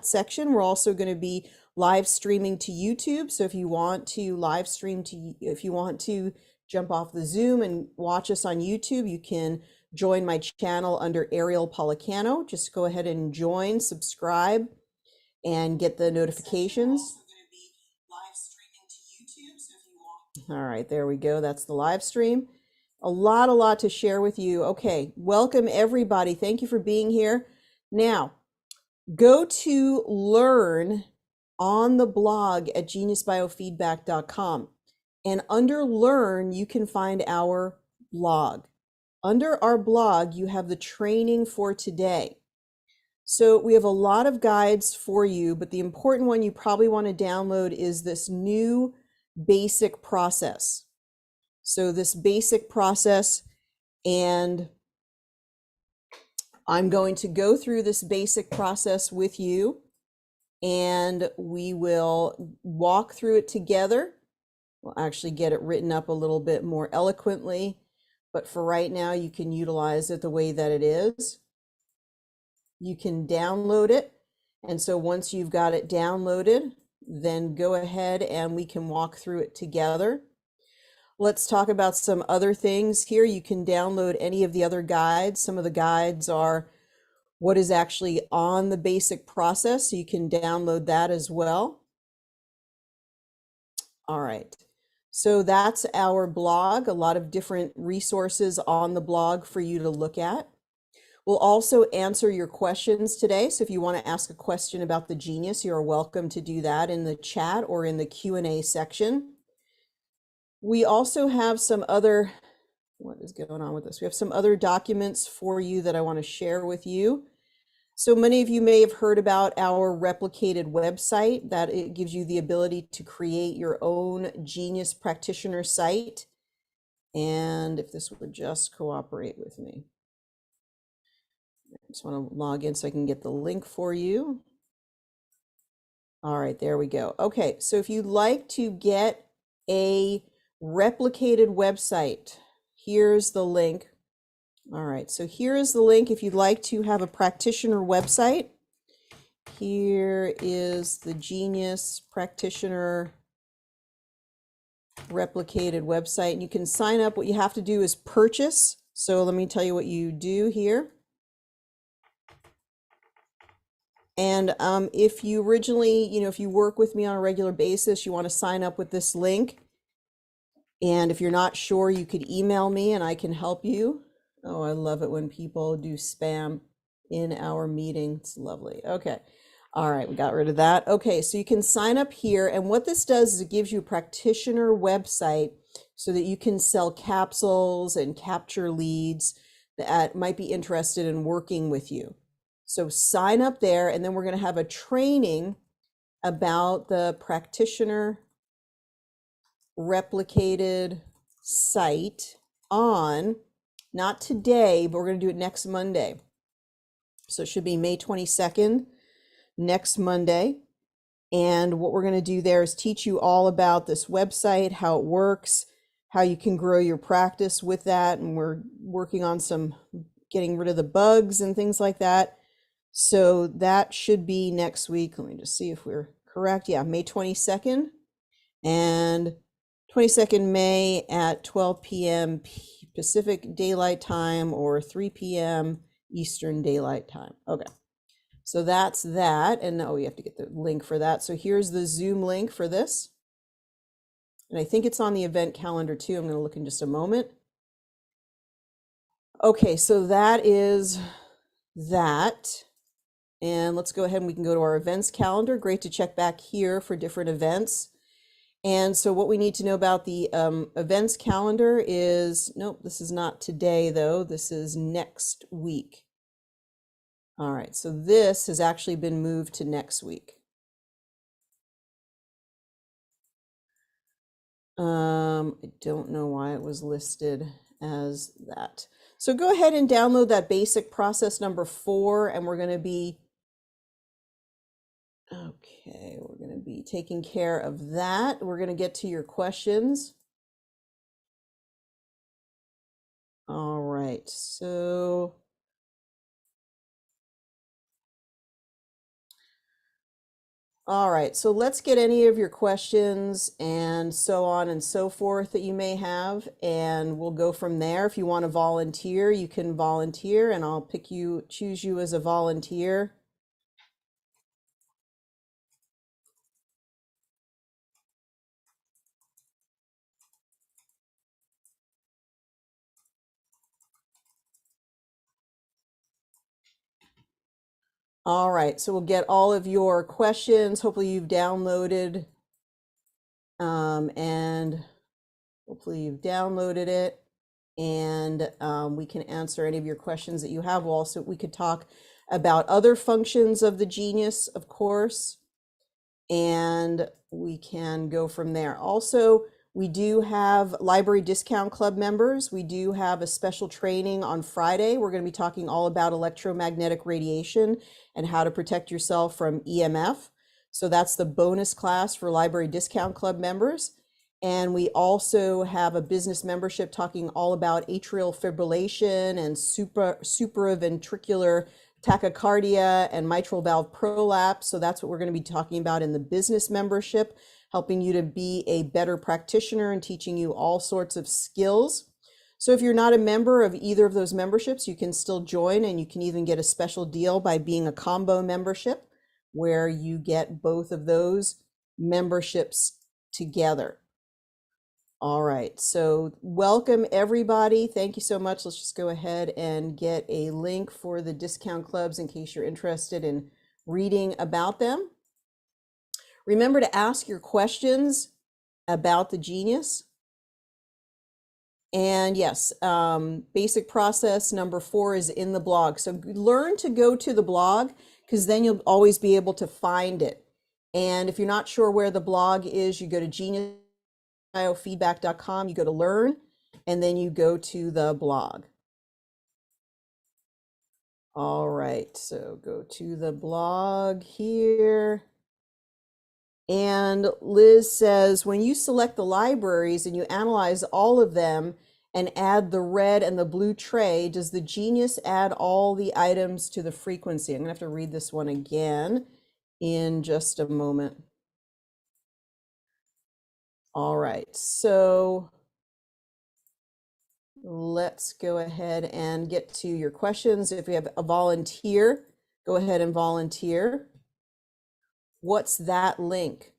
chat section. We're also going to be live streaming to YouTube. So if you want to live stream if you want to jump off the Zoom and watch us on YouTube, you can join my channel under Ariel Policano. Just go ahead and join, subscribe, and get the notifications. All right, there we go. That's the live stream. A lot to share with you. Okay, welcome everybody. Thank you for being here. Now, go to learn on the blog at geniusbiofeedback.com. And under learn, you can find our blog. Under our blog, you have the training for today. So we have a lot of guides for you, but the important one you probably want to download is this new basic process. So this basic process, and I'm going to go through this basic process with you, and we will walk through it together. We'll actually get it written up a little bit more eloquently, but for right now, you can utilize it the way that it is. You can download it. And so once you've got it downloaded, then go ahead and we can walk through it together. Let's talk about some other things here. You can download any of the other guides. Some of the guides are what is actually on the basic process, so you can download that as well. All right, so that's our blog, a lot of different resources on the blog for you to look at. We'll also answer your questions today, so if you want to ask a question about the Genius, you're welcome to do that in the chat or in the Q&A section. We also have some other, what is going on with this? We have some other documents for you that I want to share with you. So many of you may have heard about our replicated website, that it gives you the ability to create your own Genius practitioner site. And if this would just cooperate with me. I just want to log in so I can get the link for you. All right, there we go. Okay, so if you'd like to get a replicated website, here's the link. All right, so here is the link if you'd like to have a practitioner website. Here is the Genius Practitioner replicated website, and you can sign up. What you have to do is purchase. So let me tell you what you do here. And if you originally, if you work with me on a regular basis, you want to sign up with this link. And if you're not sure, you could email me and I can help you. Oh, I love it when people do spam in our meeting. It's lovely. Okay. All right, we got rid of that. Okay, so you can sign up here. And what this does is it gives you a practitioner website so that you can sell capsules and capture leads that might be interested in working with you. So sign up there, and then we're going to have a training about the practitioner replicated site on, not today, but we're going to do it next Monday. So it should be May 22nd, next Monday. And what we're going to do there is teach you all about this website, how it works, how you can grow your practice with that. And we're working on some getting rid of the bugs and things like that. So that should be next week. Let me just see if we're correct. Yeah, May 22nd and 22nd May at 12 p.m. Pacific Daylight Time or 3 p.m. Eastern Daylight Time. Okay, so that's that. And oh, you have to get the link for that. So here's the Zoom link for this. And I think it's on the event calendar too. I'm going to look in just a moment. Okay, so that is that. And let's go ahead and we can go to our events calendar. Great to check back here for different events. And so what we need to know about the events calendar is, nope, this is not today though. This is next week. All right, so this has actually been moved to next week. I don't know why it was listed as that. So go ahead and download that basic process number 4, and we're going to be taking care of that. We're going to get to your questions. All right, so All right, so let's get any of your questions and so on and so forth that you may have, and we'll go from there. If you want to volunteer, you can volunteer, and I'll choose you as a volunteer. All right, so we'll get all of your questions. Hopefully you've downloaded and hopefully you've downloaded it, and we can answer any of your questions that you have. We could talk about other functions of the Genius, of course, and we can go from there. Also, we do have Library Discount Club members. We do have a special training on Friday. We're going to be talking all about electromagnetic radiation and how to protect yourself from EMF. So that's the bonus class for Library Discount Club members. And we also have a business membership talking all about atrial fibrillation and supraventricular tachycardia and mitral valve prolapse. So that's what we're going to be talking about in the business membership, helping you to be a better practitioner and teaching you all sorts of skills. So if you're not a member of either of those memberships, you can still join, and you can even get a special deal by being a combo membership where you get both of those memberships together. All right, so welcome everybody. Thank you so much. Let's just go ahead and get a link for the discount clubs in case you're interested in reading about them. Remember to ask your questions about the Genius. And yes, basic process number 4 is in the blog. So learn to go to the blog, because then you'll always be able to find it. And if you're not sure where the blog is, you go to geniusbiofeedback.com, you go to learn, and then you go to the blog. All right, so go to the blog here. And Liz says, when you select the libraries and you analyze all of them and add the red and the blue tray, does the Genius add all the items to the frequency? I'm gonna have to read this one again in just a moment. All right, so let's go ahead and get to your questions. If we have a volunteer, go ahead and volunteer. What's that link?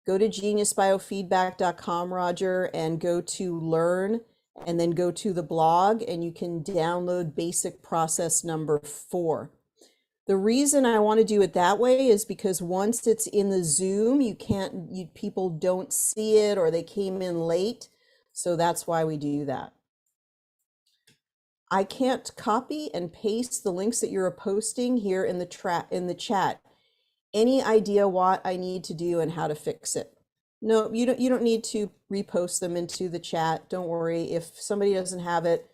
Go to geniusbiofeedback.com, Roger, and go to learn, and then go to the blog, and you can download basic process number 4. The reason I want to do it that way is because once it's in the Zoom, people don't see it, or they came in late. So that's why we do that. I can't copy and paste the links that you're posting here in the chat. Any idea what I need to do and how to fix it? No, you don't need to repost them into the chat. Don't worry. If somebody doesn't have it,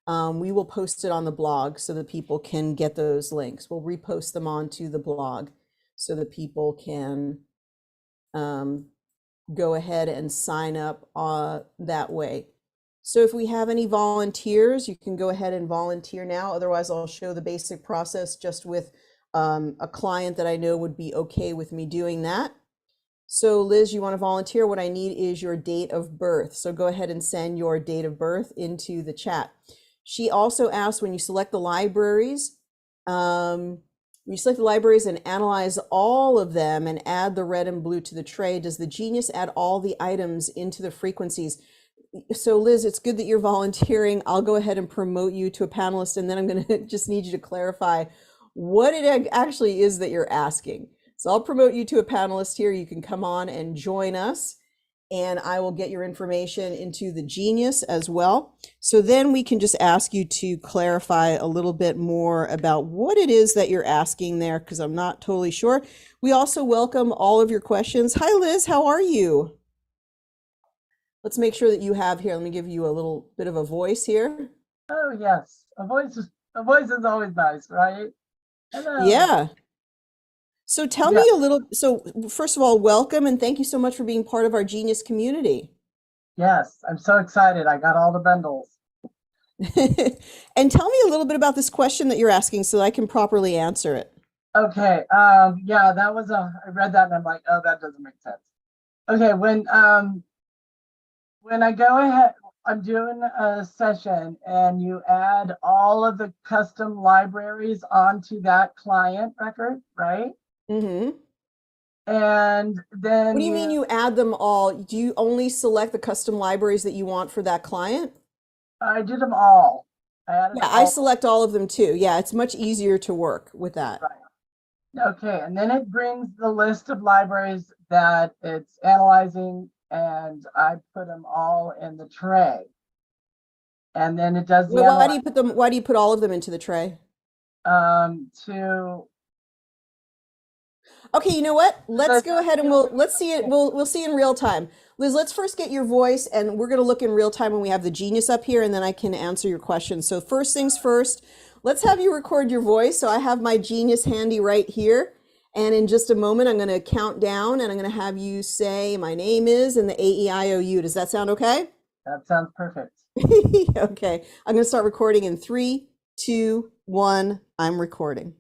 we will post it on the blog so that people can get those links. We'll repost them onto the blog so that people can go ahead and sign up that way. So if we have any volunteers, you can go ahead and volunteer now. Otherwise, I'll show the basic process just with a client that I know would be okay with me doing that. So Liz, you want to volunteer? What I need is your date of birth. So go ahead and send your date of birth into the chat. She also asked, when you select the libraries, and analyze all of them and add the red and blue to the tray, does the Genius add all the items into the frequencies? So Liz, it's good that you're volunteering. I'll go ahead and promote you to a panelist, and then I'm going to just need you to clarify what it actually is that you're asking. So I'll promote you to a panelist here. You can come on and join us, and I will get your information into the Genius as well. So then we can just ask you to clarify a little bit more about what it is that you're asking there, because I'm not totally sure. We also welcome all of your questions. Hi, Liz, how are you? Let's make sure that you have here. Let me give you a little bit of a voice here. Oh, yes. A voice is always nice, right? Hello. Yeah. So tell me a little, so first of all, welcome, and thank you so much for being part of our Genius community. Yes, I'm so excited. I got all the bundles. And tell me a little bit about this question that you're asking so that I can properly answer it. Okay. Yeah, that was I read that and I'm like, oh, that doesn't make sense. Okay, when I go ahead, I'm doing a session and you add all of the custom libraries onto that client record, right? Mm-hmm. And What then do you mean you add them all? Do you only select the custom libraries that you want for that client? I did them all. I added Yeah, them I all, select all of them too. Yeah, it's much easier to work with that. right? Okay, and then it brings the list of libraries that it's analyzing, and I put them all in the tray. And then it does the Well, why do analyze you put them, why do you put all of them into the tray? to Okay, you know what? Let's the go ahead and let's see it. We'll see in real time. Liz, let's first get your voice and we're gonna look in real time when we have the genius up here and then I can answer your questions. So first things first, let's have you record your voice. So I have my genius handy right here. And in just a moment, I'm gonna count down and I'm gonna have you say my name is and the AEIOU. Does that sound okay? that sounds perfect. Okay, I'm gonna start recording in 3, 2, 1. I'm recording.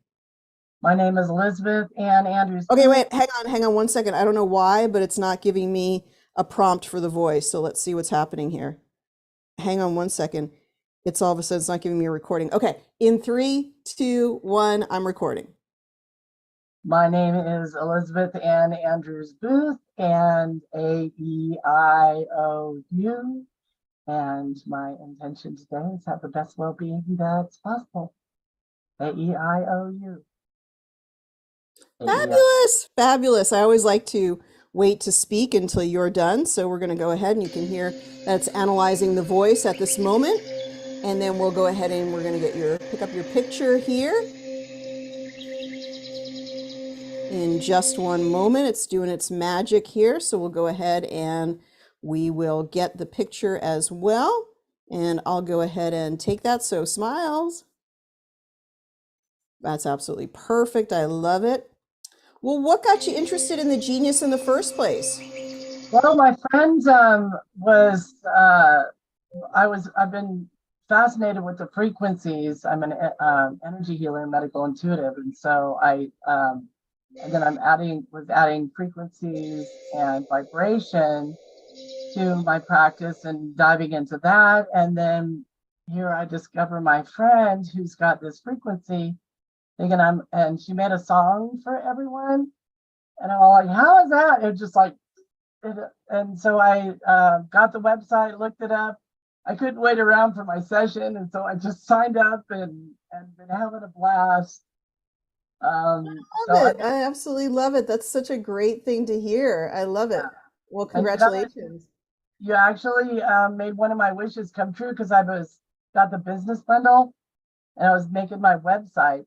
My name is Elizabeth Ann Andrews Okay, Booth. wait, hang on 1 second. I don't know why, but it's not giving me a prompt for the voice. So let's see what's happening here. Hang on 1 second. It's all of a sudden it's not giving me a recording. Okay, in 3, 2, 1, I'm recording. My name is Elizabeth Ann Andrews Booth and AEIOU. And my intention today is have the best well-being that's possible. AEIOU. AEI. Fabulous, fabulous. I always like to wait to speak until you're done. So we're going to go ahead and you can hear that's analyzing the voice at this moment. And then we'll go ahead and we're going to get pick up your picture here. In just one moment. It's doing its magic here. So we'll go ahead and we will get the picture as well. And I'll go ahead and take that. So smiles. That's absolutely perfect. I love it. Well, what got you interested in the genius in the first place? Well, my friend was I've been fascinated with the frequencies. I'm an energy healer, medical intuitive, and so and then was adding frequencies and vibration to my practice and diving into that. And then here I discover my friend who's got this frequency, thinking and she made a song for everyone. And I'm all like, how is that? It just like, and so I got the website, looked it up. I couldn't wait around for my session. And so I just signed up and been having a blast. So Love I, it. I absolutely love it. That's such a great thing to hear. I love it. Well, and congratulations. you actually made one of my wishes come true because got the business bundle and I was making my website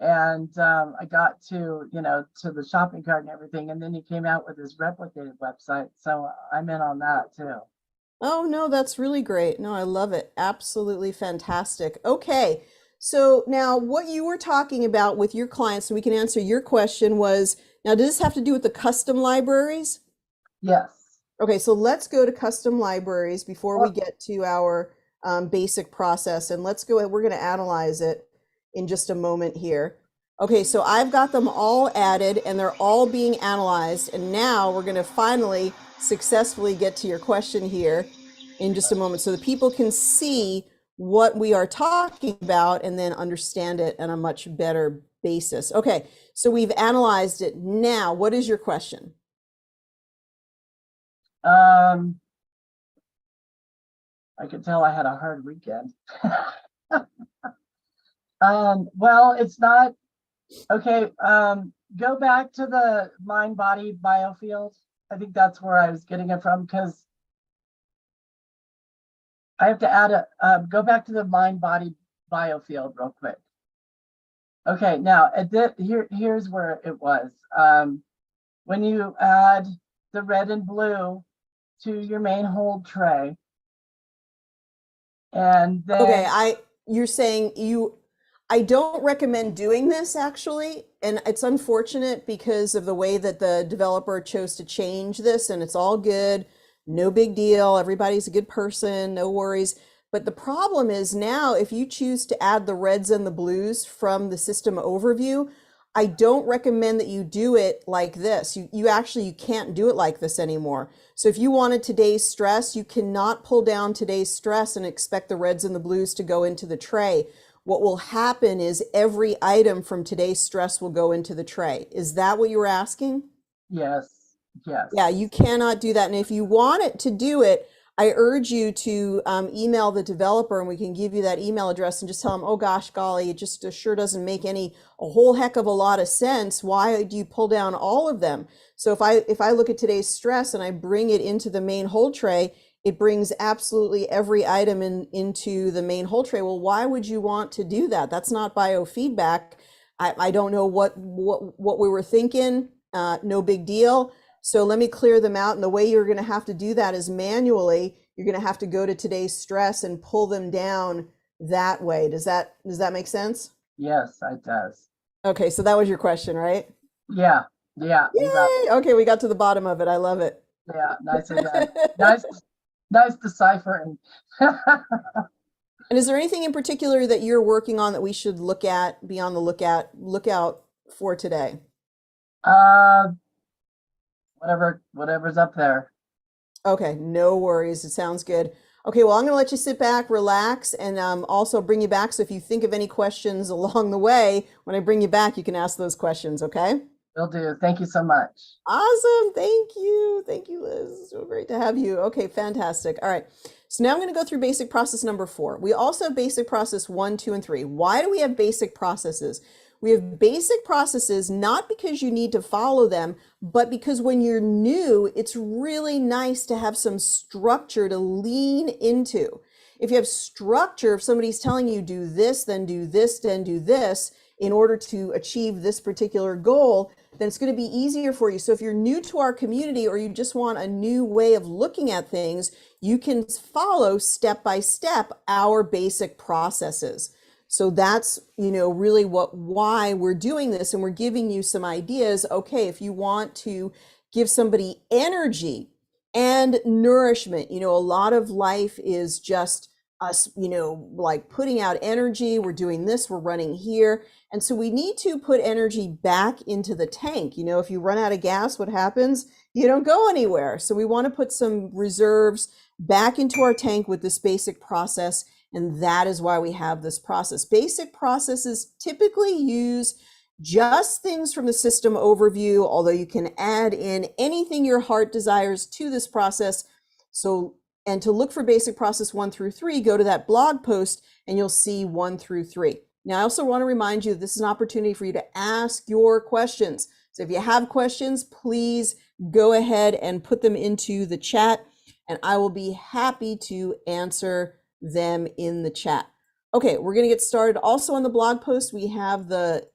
and I got to the shopping cart and everything, and then he came out with his replicated website, so I'm in on that too. Oh, no, that's really great. No, I love it. Absolutely fantastic. Okay. So now what you were talking about with your clients, so we can answer your question was, now does this have to do with the custom libraries? Yes. Okay, so let's go to custom libraries before we Well, get to our basic process. And let's go, we're going to analyze it in just a moment here. Okay, so I've got them all added and they're all being analyzed. And now we're going to finally successfully get to your question here in just a moment so the people can see what we are talking about and then understand it on a much better basis. Okay, so we've analyzed it. Now, what is your question? I could tell I had a hard weekend. Well, it's not okay. Go back to the mind body biofield. I think that's where I was getting it from because I have to add go back to the mind body biofield real quick. Okay, now here's where it was. When you add the red and blue to your main hold tray, and then Okay, you're saying I don't recommend doing this actually, and it's unfortunate because of the way that the developer chose to change this, and it's all good, no big deal. Everybody's a good person, no worries. But the problem is now if you choose to add the reds and the blues from the system overview, I don't recommend that you do it like this. You can't do it like this anymore. So if you wanted today's stress, you cannot pull down today's stress and expect the reds and the blues to go into the tray. What will happen is every item from today's stress will go into the tray. Is that what you were asking? Yes, yes. Yeah, you cannot do that. And if you want it to do it, I urge you to email the developer, and we can give you that email address and just tell them, oh gosh, golly, it just sure doesn't make a whole heck of a lot of sense. Why do you pull down all of them? So if I look at today's stress and I bring it into the main hold tray, it brings absolutely every item into the main hold tray. Well, why would you want to do that? That's not biofeedback. I don't know what we were thinking. No big deal. So let me clear them out. And the way you're going to have to do that is manually. You're going to have to go to today's stress and pull them down that way. Does that make sense? Yes, it does. Okay, so that was your question, right? Yeah, yeah. Yay! Okay, we got to the bottom of it. I love it. Yeah, nicely done. Nice deciphering. And is there anything in particular that you're working on that we should be on the lookout for today? Whatever's up there. Okay, no worries. It sounds good. Okay, well, I'm going to let you sit back, relax, and also bring you back. So if you think of any questions along the way, when I bring you back, you can ask those questions, okay? Will do. Thank you so much. Awesome. Thank you. Thank you, Liz. So great to have you. Okay, fantastic. All right. So now I'm going to go through basic process number 4. We also have basic process 1, 2, and 3. Why do we have basic processes? We have basic processes not because you need to follow them, but because when you're new, it's really nice to have some structure to lean into. If you have structure, if somebody's telling you do this, then do this, then do this in order to achieve this particular goal, then it's going to be easier for you. So if you're new to our community or you just want a new way of looking at things, you can follow step by step our basic processes. So that's, really why we're doing this, and we're giving you some ideas. Okay, if you want to give somebody energy and nourishment, a lot of life is just us, like putting out energy. We're doing this, we're running here. And so we need to put energy back into the tank. If you run out of gas, what happens? You don't go anywhere. So we want to put some reserves back into our tank with this basic process. And that is why we have this process. Basic processes typically use just things from the system overview, although you can add in anything your heart desires to this process. And to look for basic process 1 through 3, go to that blog post and you'll see 1 through 3. Now, I also want to remind you, this is an opportunity for you to ask your questions. So if you have questions, please go ahead and put them into the chat, and I will be happy to answer them in the chat. Okay, we're going to get started. Also on the blog post, we have the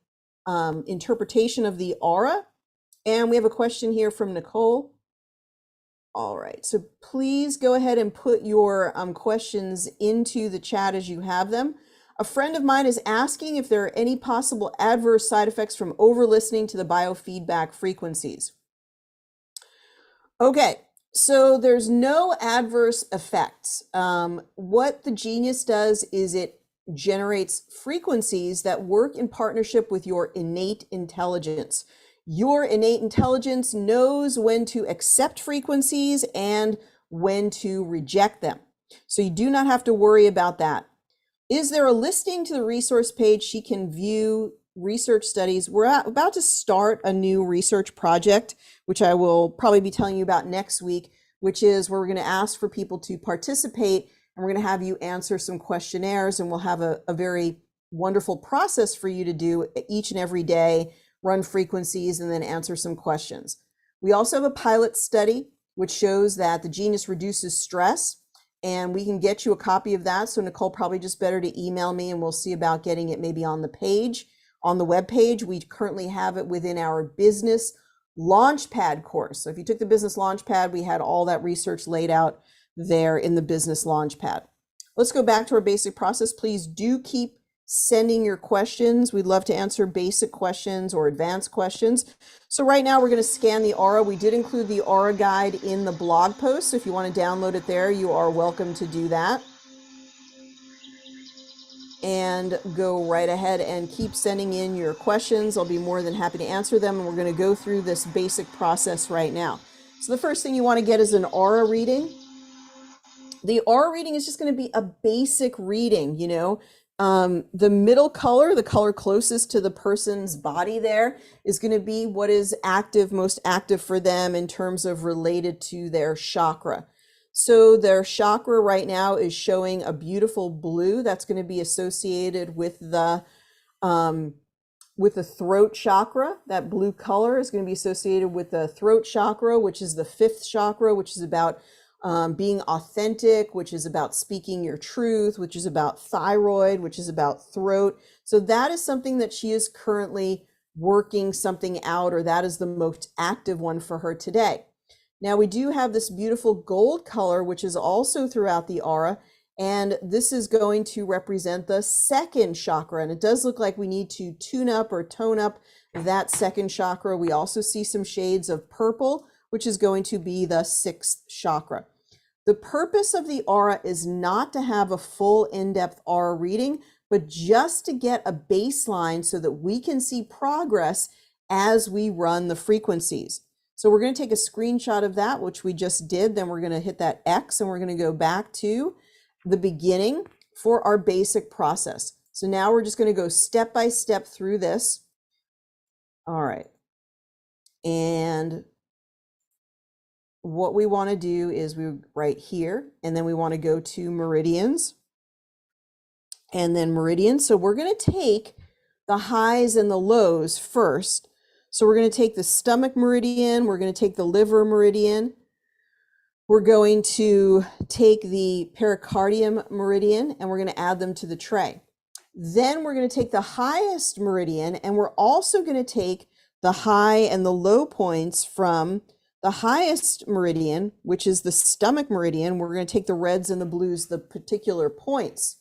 interpretation of the aura, and we have a question here from Nicole. All right, so please go ahead and put your questions into the chat as you have them. A friend of mine is asking if there are any possible adverse side effects from over-listening to the biofeedback frequencies. Okay, so there's no adverse effects. What the Genius does is it generates frequencies that work in partnership with your innate intelligence. Your innate intelligence knows when to accept frequencies and when to reject them. So you do not have to worry about that. Is there a listing to the resource page she can view research studies? We're about to start a new research project, which I will probably be telling you about next week, which is where we're going to ask for people to participate, and we're going to have you answer some questionnaires, and we'll have a very wonderful process for you to do each and every day, run frequencies, and then answer some questions. We also have a pilot study, which shows that the Genius reduces stress, and we can get you a copy of that. So Nicole, probably just better to email me, and we'll see about getting it maybe on the page, on the web page. We currently have it within our business Launchpad course. So if you took the business Launchpad, we had all that research laid out there in the business Launchpad. Let's go back to our basic process. Please do keep sending your questions. We'd love to answer basic questions or advanced questions. So right now we're going to scan the aura. We did include the aura guide in the blog post. So if you want to download it there, you are welcome to do that. and go right ahead and keep sending in your questions. I'll be more than happy to answer them. And we're going to go through this basic process right now. So the first thing you want to get is an aura reading. The aura reading is just going to be a basic reading, you know. The middle color, the color closest to the person's body there, is going to be what is active, most active for them in terms of related to their chakra. So their chakra right now is showing a beautiful blue that's going to be associated with the throat chakra. That blue color is going to be associated with the throat chakra, which is the fifth chakra, which is about being authentic, which is about speaking your truth, which is about thyroid, which is about throat. So that is something that she is currently working something out, or that is the most active one for her today. Now we do have this beautiful gold color, which is also throughout the aura, and this is going to represent the second chakra. And it does look like we need to tune up or tone up that second chakra. We also see some shades of purple, which is going to be the sixth chakra. The purpose of the aura is not to have a full in-depth aura reading, but just to get a baseline so that we can see progress as we run the frequencies. So we're going to take a screenshot of that, which we just did. Then we're going to hit that X and we're going to go back to the beginning for our basic process. So now we're just going to go step by step through this. All right. And what we want to do is we right here, and then we want to go to meridians and then meridians. So we're going to take the highs and the lows first. So we're going to take the stomach meridian, we're going to take the liver meridian, we're going to take the pericardium meridian, and we're going to add them to the tray. Then we're going to take the highest meridian, and we're also going to take the high and the low points from the highest meridian, which is the stomach meridian. We're going to take the reds and the blues, the particular points.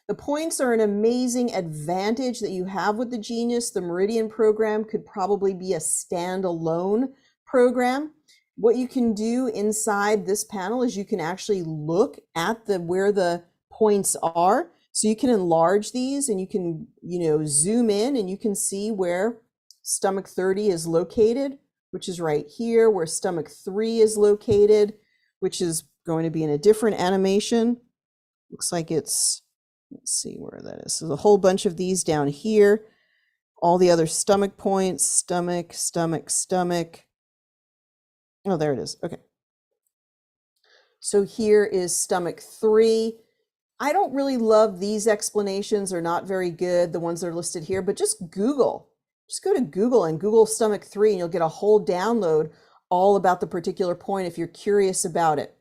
The points are an amazing advantage that you have with the Genius. The Meridian program could probably be a standalone program. What you can do inside this panel is you can actually look at where the points are. So you can enlarge these and you can, zoom in and you can see where stomach 30 is located, which is right here, where stomach 3 is located, which is going to be in a different animation. Looks like it's, let's see where that is. So there's a whole bunch of these down here. All the other stomach points, stomach, stomach, stomach. Oh, there it is. Okay. So here is stomach 3. I don't really love these explanations. They're not very good, the ones that are listed here, but just Google. Just go to Google and Google stomach 3 and you'll get a whole download all about the particular point if you're curious about it.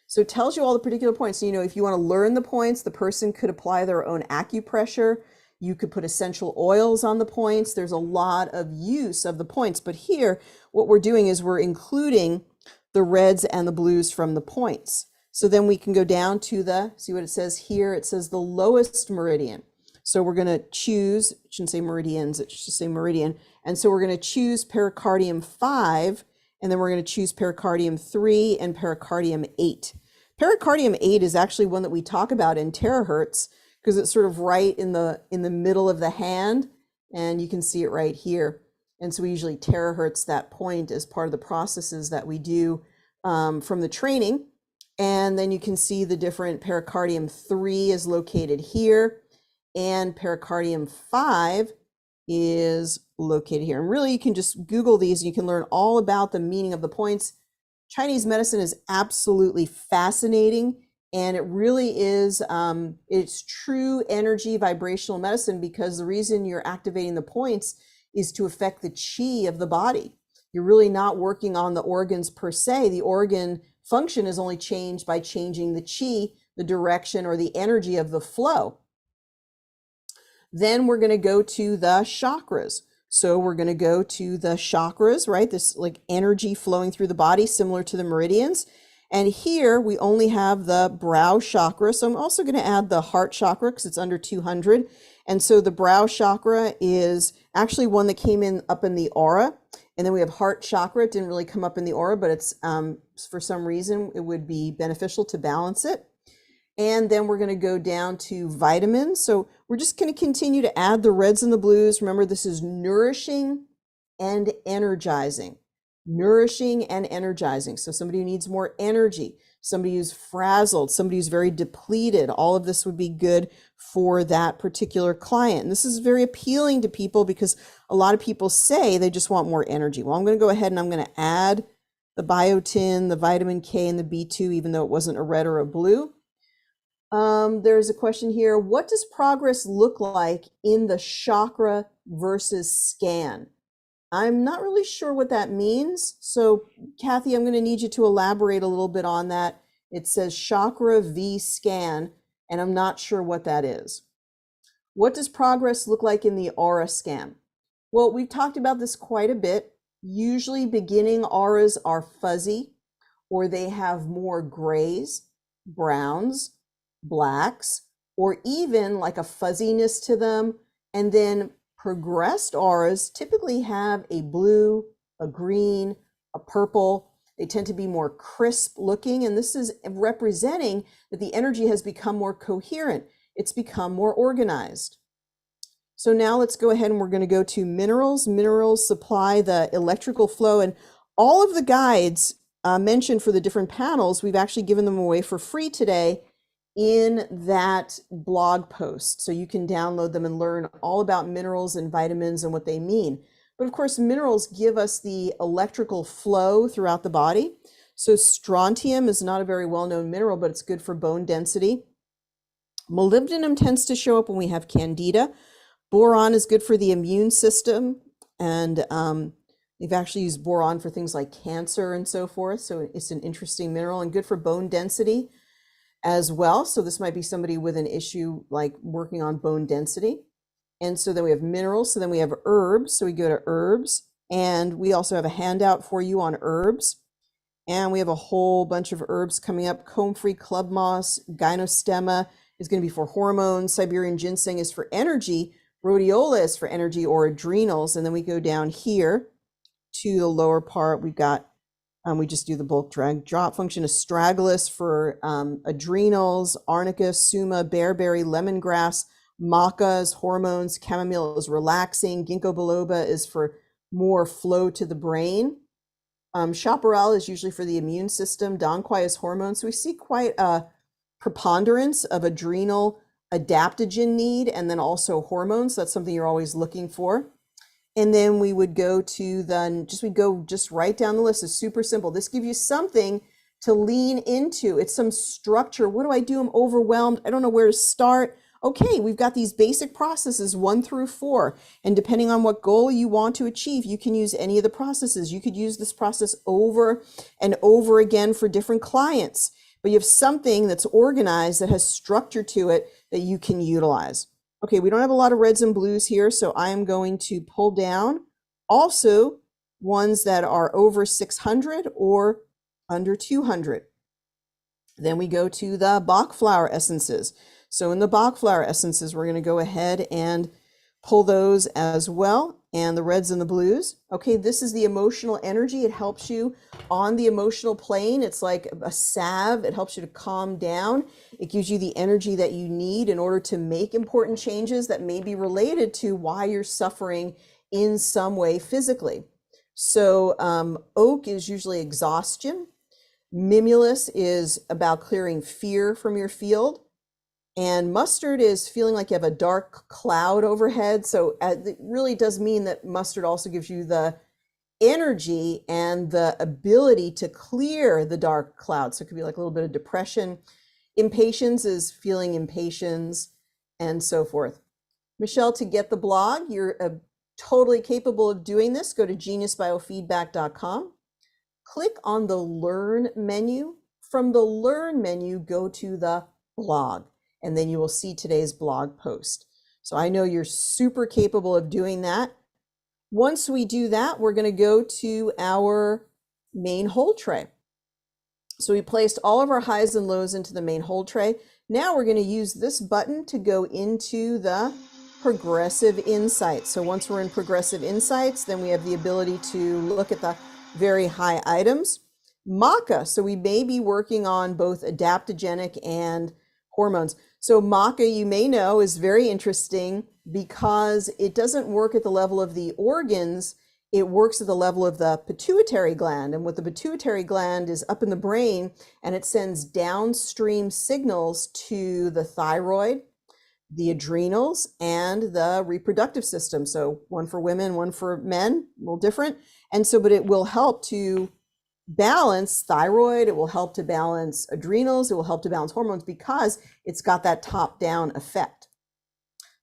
So it tells you all the particular points. So, if you want to learn the points, the person could apply their own acupressure. You could put essential oils on the points. There's a lot of use of the points. But here, what we're doing is we're including the reds and the blues from the points. So then we can go down to see what it says here. It says the lowest meridian. So we're going to choose, it shouldn't say meridians, it should say meridian. And so we're going to choose pericardium 5. And then we're going to choose pericardium 3 and pericardium 8. Pericardium 8 is actually one that we talk about in terahertz because it's sort of right in the middle of the hand, and you can see it right here. And so we usually terahertz that point as part of the processes that we do from the training. And then you can see the different pericardium 3 is located here, and pericardium 5 is located here. And really, you can just Google these and you can learn all about the meaning of the points. Chinese medicine is absolutely fascinating, and it really is, it's true energy vibrational medicine, because the reason you're activating the points is to affect the chi of the body. You're really not working on the organs per se. The organ function is only changed by changing the chi, the direction or the energy of the flow. Then we're going to go to the chakras. So we're going to go to the chakras, right? This like energy flowing through the body, similar to the meridians. And here we only have the brow chakra. So I'm also going to add the heart chakra because it's under 200. And so the brow chakra is actually one that came in up in the aura. And then we have heart chakra. It didn't really come up in the aura, but it's for some reason it would be beneficial to balance it. And then we're going to go down to vitamins. So we're just going to continue to add the reds and the blues. Remember, this is nourishing and energizing. Nourishing and energizing. So somebody who needs more energy, somebody who's frazzled, somebody who's very depleted, all of this would be good for that particular client. And this is very appealing to people because a lot of people say they just want more energy. Well, I'm going to go ahead and I'm going to add the biotin, the vitamin K, and the B2, even though it wasn't a red or a blue. There's a question here. What does progress look like in the chakra versus scan? I'm not really sure what that means. So Kathy, I'm going to need you to elaborate a little bit on that. It says chakra v scan, and I'm not sure what that is. What does progress look like in the aura scan? Well, we've talked about this quite a bit. Usually beginning auras are fuzzy, or they have more grays, browns, blacks, or even like a fuzziness to them. And then progressed auras typically have a blue, a green, a purple. They tend to be more crisp looking. And this is representing that the energy has become more coherent. It's become more organized. So now let's go ahead and we're going to go to minerals. Minerals supply the electrical flow, and all of the guides mentioned for the different panels, we've actually given them away for free today in that blog post. So you can download them and learn all about minerals and vitamins and what they mean. But of course, minerals give us the electrical flow throughout the body. So strontium is not a very well-known mineral, but it's good for bone density. Molybdenum tends to show up when we have candida. Boron is good for the immune system, and they've actually used boron for things like cancer and so forth. So it's an interesting mineral and good for bone density as well. So this might be somebody with an issue like working on bone density. And so then we have minerals. So then we have herbs. So we go to herbs, and we also have a handout for you on herbs. And we have a whole bunch of herbs coming up. Comb-free club moss, gynostemma is going to be for hormones. Siberian ginseng is for energy. Rhodiola is for energy or adrenals. And then we go down here to the lower part. We've got, we just do the bulk drag drop function. Astragalus for adrenals. Arnica, suma, bearberry, lemongrass. Maca is hormones. Chamomile is relaxing. Ginkgo biloba is for more flow to the brain. Chaparral is usually for the immune system. Donquai is hormones. So we see quite a preponderance of adrenal adaptogen need, and then also hormones. That's something you're always looking for. And then we would go to we go right down the list. It's super simple. This gives you something to lean into. It's some structure. What do I do? I'm overwhelmed. I don't know where to start. Okay, we've got these basic processes 1 through 4. And depending on what goal you want to achieve, you can use any of the processes. You could use this process over and over again for different clients. But you have something that's organized, that has structure to it, that you can utilize. Okay, we don't have a lot of reds and blues here, so I am going to pull down also ones that are over 600 or under 200. Then we go to the Bach flower essences. So in the Bach flower essences, we're going to go ahead and pull those as well, and the reds and the blues. Okay, this is the emotional energy. It helps you on the emotional plane. It's like a salve. It helps you to calm down. It gives you the energy that you need in order to make important changes that may be related to why you're suffering in some way physically. So oak is usually exhaustion. Mimulus is about clearing fear from your field. And mustard is feeling like you have a dark cloud overhead. So it really does mean that mustard also gives you the energy and the ability to clear the dark cloud. So it could be like a little bit of depression. Impatience is feeling impatience and so forth. Michelle, to get the blog, you're totally capable of doing this. Go to geniusbiofeedback.com. Click on the Learn menu. From the Learn menu, go to the blog, and then you will see today's blog post. So I know you're super capable of doing that. Once we do that, we're going to go to our main hold tray. So we placed all of our highs and lows into the main hold tray. Now we're going to use this button to go into the progressive insights. So once we're in progressive insights, then we have the ability to look at the very high items. Maca, so we may be working on both adaptogenic and hormones. So maca, you may know, is very interesting because it doesn't work at the level of the organs. It works at the level of the pituitary gland. And what the pituitary gland is up in the brain, and it sends downstream signals to the thyroid, the adrenals, and the reproductive system. So one for women, one for men, a little different. And so, but it will help to balance thyroid, it will help to balance adrenals, it will help to balance hormones because it's got that top-down effect.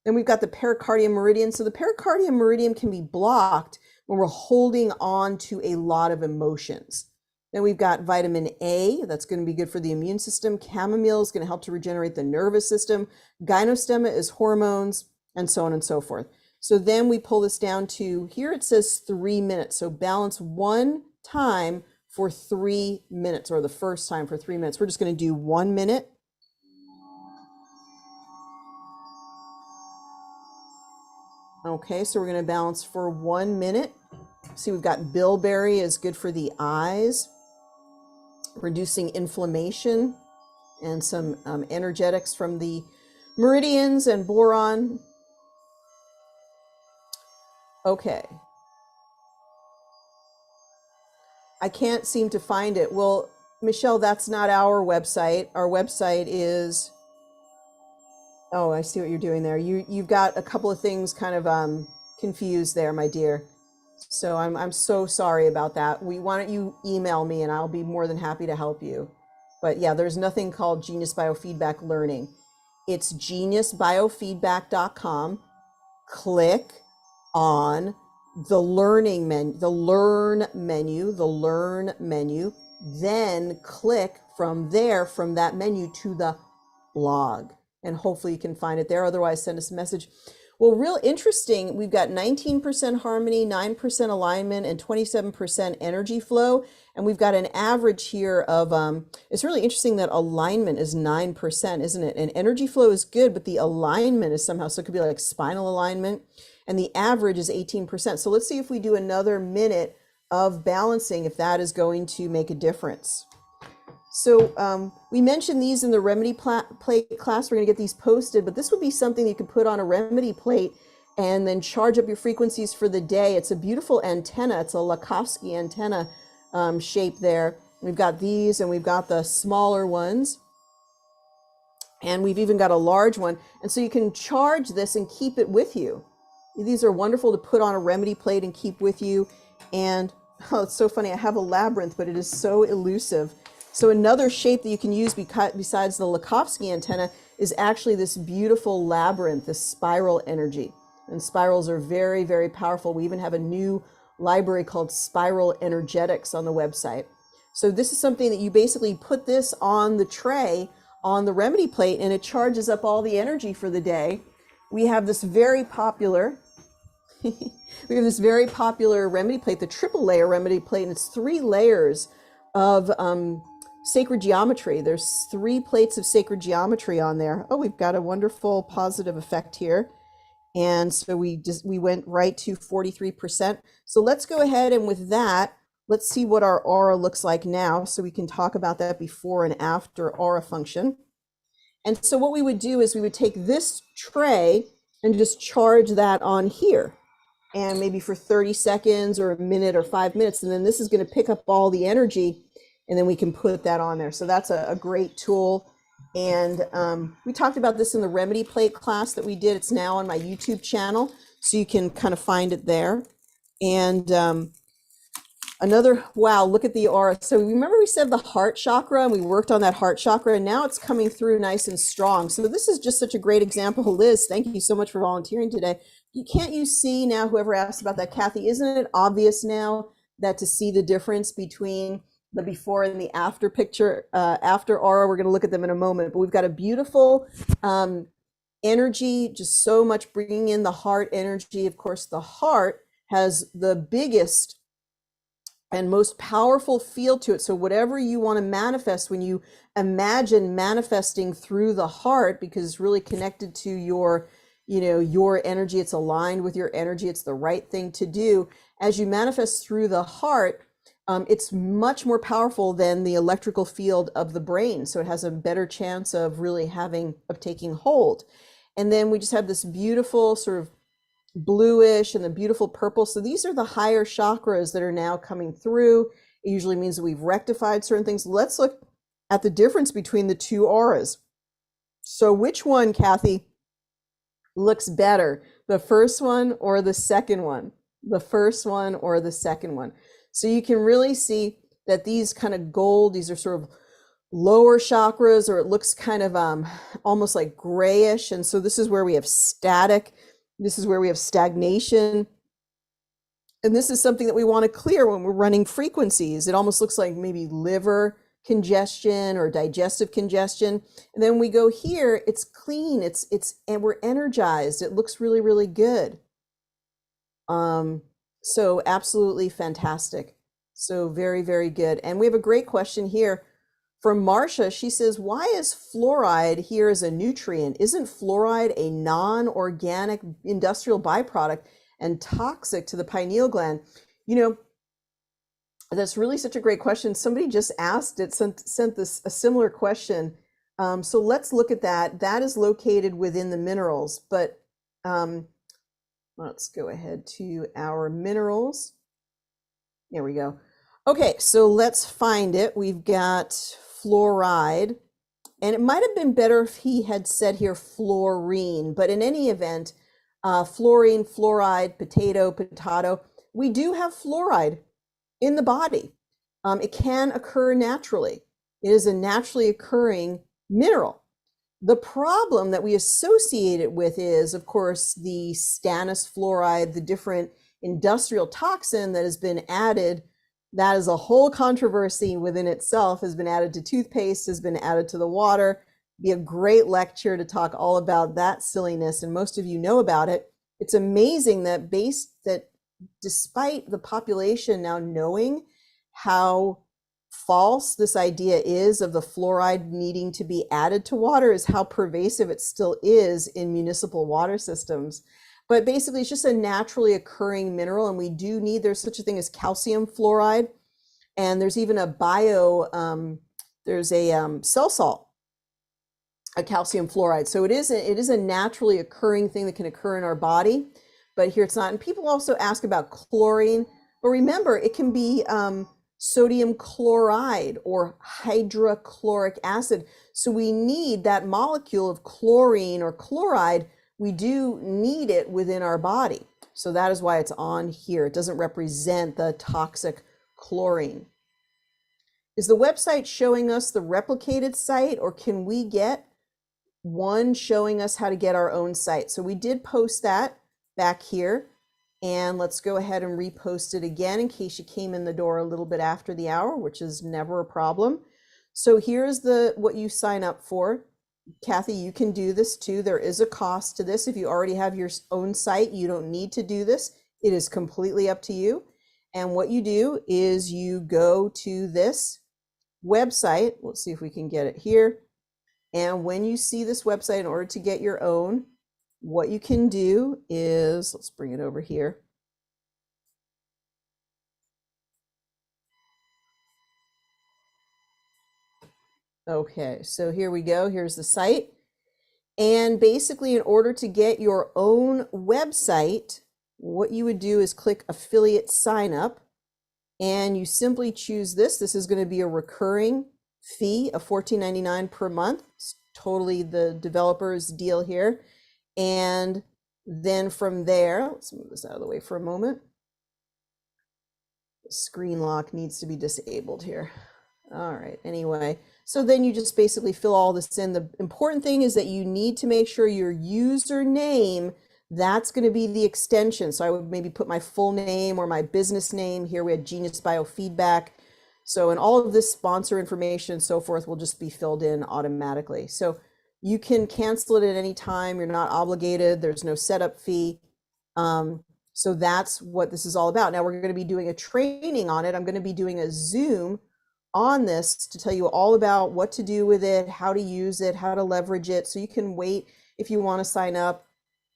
Then we've got the pericardium meridian. So the pericardium meridian can be blocked when we're holding on to a lot of emotions. Then we've got vitamin A, that's going to be good for the immune system. Chamomile is going to help to regenerate the nervous system. Gynostemma is hormones, and so on and so forth. So then we pull this down to, here it says 3 minutes. So balance one time for 3 minutes, or the first time for 3 minutes. We're just going to do 1 minute. Okay, so we're going to balance for 1 minute. See, we've got bilberry is good for the eyes, reducing inflammation, and some energetics from the meridians and boron. Okay. I can't seem to find it. Well, Michelle, that's not our website. Our website is, oh, I see what you're doing there. You've got a couple of things kind of confused there, my dear. So I'm so sorry about that. Why don't you email me and I'll be more than happy to help you. But yeah, there's nothing called Genius Biofeedback Learning. It's geniusbiofeedback.com. Click on the learning menu, the learn menu, then click from there, from that menu to the blog. And hopefully you can find it there. Otherwise, send us a message. Well, real interesting. We've got 19% harmony, 9% alignment, and 27% energy flow. And we've got an average here of, it's really interesting that alignment is 9%, isn't it? And energy flow is good, but the alignment is somehow, so it could be like spinal alignment. And the average is 18%. So let's see if we do another minute of balancing, if that is going to make a difference. So we mentioned these in the remedy plate class. We're going to get these posted, but this would be something you could put on a remedy plate and then charge up your frequencies for the day. It's a beautiful antenna. It's a Lakovsky antenna shape there. We've got these, and we've got the smaller ones, and we've even got a large one. And so you can charge this and keep it with you. These are wonderful to put on a remedy plate and keep with you. And oh, it's so funny. I have a labyrinth, but it is so elusive. So another shape that you can use besides the Lakovsky antenna is actually this beautiful labyrinth, this spiral energy. And spirals are very, very powerful. We even have a new library called Spiral Energetics on the website. So this is something that you basically put this on the tray, on the remedy plate, and it charges up all the energy for the day. We have this very popular remedy plate, the triple layer remedy plate, and it's 3 layers of sacred geometry. There's 3 plates of sacred geometry on there. Oh, we've got a wonderful positive effect here. And so we went right to 43%. So let's go ahead, and with that, let's see what our aura looks like now, so we can talk about that before and after aura function. And so what we would do is we would take this tray and just charge that on here, and maybe for 30 seconds or a minute or 5 minutes. And then this is going to pick up all the energy, and then we can put that on there. So that's a great tool. And we talked about this in the remedy plate class that we did. It's now on my YouTube channel, so you can kind of find it there. And wow, look at the aura. So remember we said the heart chakra, and we worked on that heart chakra, and now it's coming through nice and strong. So this is just such a great example. Liz, thank you so much for volunteering today. Can't you see now, whoever asked about that, Kathy, isn't it obvious now that to see the difference between the before and the after picture, after aura? We're going to look at them in a moment, but we've got a beautiful energy, just so much bringing in the heart energy. Of course, the heart has the biggest and most powerful field to it. So whatever you want to manifest, when you imagine manifesting through the heart, because it's really connected to your, your energy, it's aligned with your energy, it's the right thing to do. As you manifest through the heart, it's much more powerful than the electrical field of the brain. So it has a better chance of really taking hold. And then we just have this beautiful sort of bluish and the beautiful purple. So these are the higher chakras that are now coming through. It usually means that we've rectified certain things. Let's look at the difference between the two auras. So which one, Kathy, looks better? The first one or the second one? The first one or the second one? So you can really see that these kind of gold, these are sort of lower chakras, or it looks kind of almost like grayish. And so this is where we have static. This is where we have stagnation. And this is something that we want to clear when we're running frequencies. It almost looks like maybe liver congestion or digestive congestion. And then we go here, it's clean, and we're energized. It looks really, really good. So absolutely fantastic. So very, very good. And we have a great question here from Marcia. She says, why is fluoride here as a nutrient? Isn't fluoride a non-organic industrial byproduct and toxic to the pineal gland? You know, that's really such a great question. Somebody just asked it, sent this a similar question. So let's look at that. That is located within the minerals, but let's go ahead to our minerals. There we go. Okay, so let's find it. We've got fluoride, and it might have been better if he had said here fluorine, but in any event, fluorine, fluoride, potato, we do have fluoride in the body. It can occur naturally. It is a naturally occurring mineral. The problem that we associate it with is, of course, the stannous fluoride, the different industrial toxin that has been added. That is a whole controversy within itself, has been added to toothpaste, has been added to the water. Be a great lecture to talk all about that silliness, and most of you know about it. It's amazing that despite the population now knowing how false this idea is of the fluoride needing to be added to water, is how pervasive it still is in municipal water systems. But basically, it's just a naturally occurring mineral, and we do need, there's such a thing as calcium fluoride, and there's even a cell salt, a calcium fluoride. So it is a naturally occurring thing that can occur in our body, but here it's not. And people also ask about chlorine, but remember, it can be sodium chloride or hydrochloric acid. So we need that molecule of chlorine or chloride. We do need it within our body. So that is why it's on here. It doesn't represent the toxic chlorine. Is the website showing us the replicated site, or can we get one showing us how to get our own site? So we did post that back here, and let's go ahead and repost it again in case you came in the door a little bit after the hour, which is never a problem. So here's what you sign up for. Kathy, you can do this too. There is a cost to this. If you already have your own site, you don't need to do this. It is completely up to you. And what you do is you go to this website. Let's see if we can get it here. And when you see this website, in order to get your own, what you can do is, let's bring it over here. Okay, so here we go. Here's the site. And basically, in order to get your own website, what you would do is click affiliate sign up, and you simply choose this. This is going to be a recurring fee of $14.99 per month. It's totally the developer's deal here. And then from there, let's move this out of the way for a moment. The screen lock needs to be disabled here. All right, anyway, so then you just basically fill all this in. The important thing is that you need to make sure your username, that's going to be the extension. So I would maybe put my full name or my business name. Here we had Genius Biofeedback. So, and all of this sponsor information and so forth will just be filled in automatically. So you can cancel it at any time. You're not obligated. There's no setup fee. So that's what this is all about. Now we're going to be doing a training on it. I'm going to be doing a Zoom on this to tell you all about what to do with it, how to use it, how to leverage it. So you can wait if you want to sign up,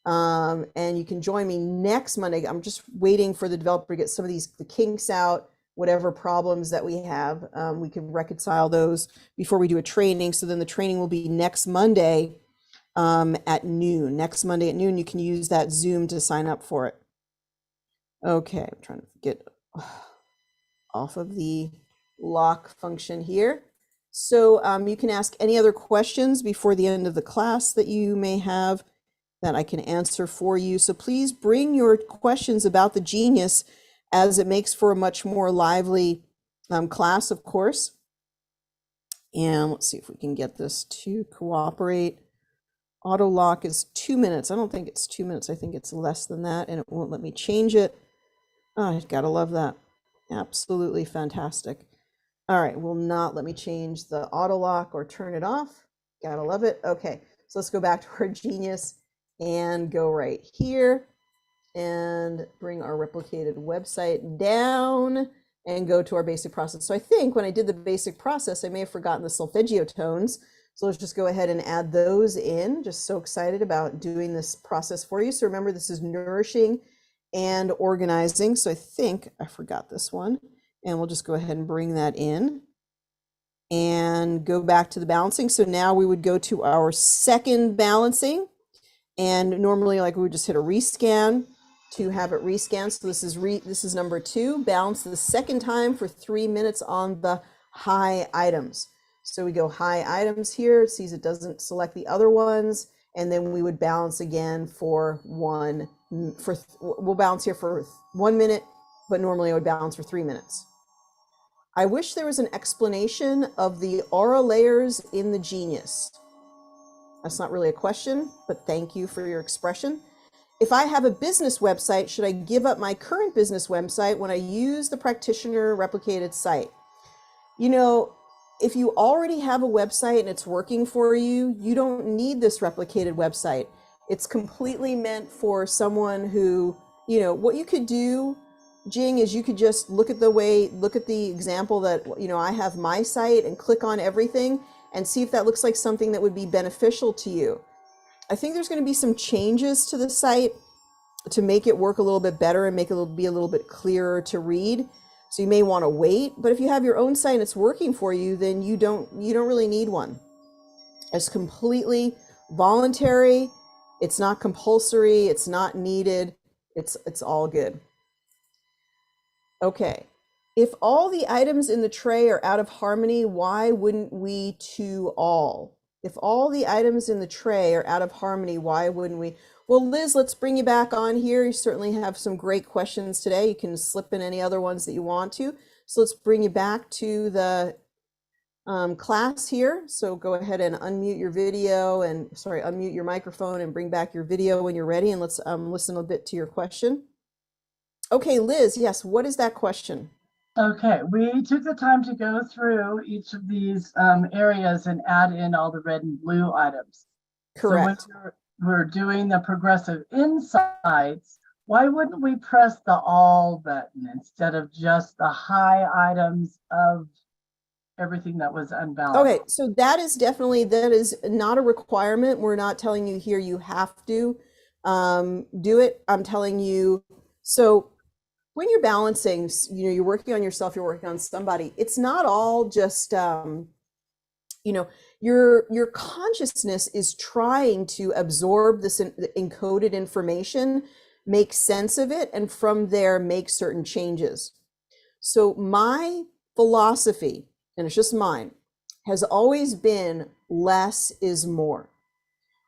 and you can join me next Monday. I'm just waiting for the developer to get some of the kinks out. whatever problems that we have. We can reconcile those before we do a training. So then the training will be next Monday at noon. Next Monday at noon, you can use that Zoom to sign up for it. Okay, I'm trying to get off of the lock function here. So you can ask any other questions before the end of the class that you may have that I can answer for you. So please bring your questions about the genius, as it makes for a much more lively class, of course. And let's see if we can get this to cooperate. Auto lock is 2 minutes. I don't think it's 2 minutes. I think it's less than that, and it won't let me change it. Oh, I gotta love that. Absolutely fantastic. All right, will not let me change the auto lock or turn it off. Gotta love it. Okay, so let's go back to our genius and go right here and bring our replicated website down and go to our basic process. So I think when I did the basic process, I may have forgotten the solfeggio tones. So let's just go ahead and add those in. Just so excited about doing this process for you. So remember, this is nourishing and organizing. So I think I forgot this one, and we'll just go ahead and bring that in and go back to the balancing. So now we would go to our second balancing, and normally like we would just hit a rescan to have it rescan. So this is number 2, balance the second time for 3 minutes on the high items. So we go high items here, it sees it doesn't select the other ones, and then we would balance again for we'll balance here for 1 minute, but normally I would balance for 3 minutes. I wish there was an explanation of the aura layers in the genius. That's not really a question, but thank you for your expression. If I have a business website, should I give up my current business website when I use the Practitioner replicated site? You know, if you already have a website and it's working for you, you don't need this replicated website. It's completely meant for someone who, you know, what you could do, Jing, is you could just look at the example that, you know, I have my site, and click on everything and see if that looks like something that would be beneficial to you. I think there's going to be some changes to the site to make it work a little bit better and make it be a little bit clearer to read. So you may want to wait, but if you have your own site and it's working for you, then you don't really need one. It's completely voluntary. It's not compulsory. It's not needed. It's all good. Okay. If all the items in the tray are out of harmony, why wouldn't we to all? If all the items in the tray are out of harmony, why wouldn't we? Well, Liz, let's bring you back on here. You certainly have some great questions today. You can slip in any other ones that you want to. So let's bring you back to the class here. So go ahead and unmute your video and, unmute your microphone and bring back your video when you're ready. And let's listen a bit to your question. Okay, Liz, yes, what is that question? Okay, we took the time to go through each of these areas and add in all the red and blue items. Correct. So when we're doing the progressive insights, why wouldn't we press the all button instead of just the high items of everything that was unbalanced? Okay, so that is not a requirement. We're not telling you here you have to do it. I'm telling you, so when you're balancing, you know, you're working on yourself, you're working on somebody, it's not all just, you know, your consciousness is trying to absorb this encoded information, make sense of it, and from there make certain changes. So my philosophy, and it's just mine, has always been less is more.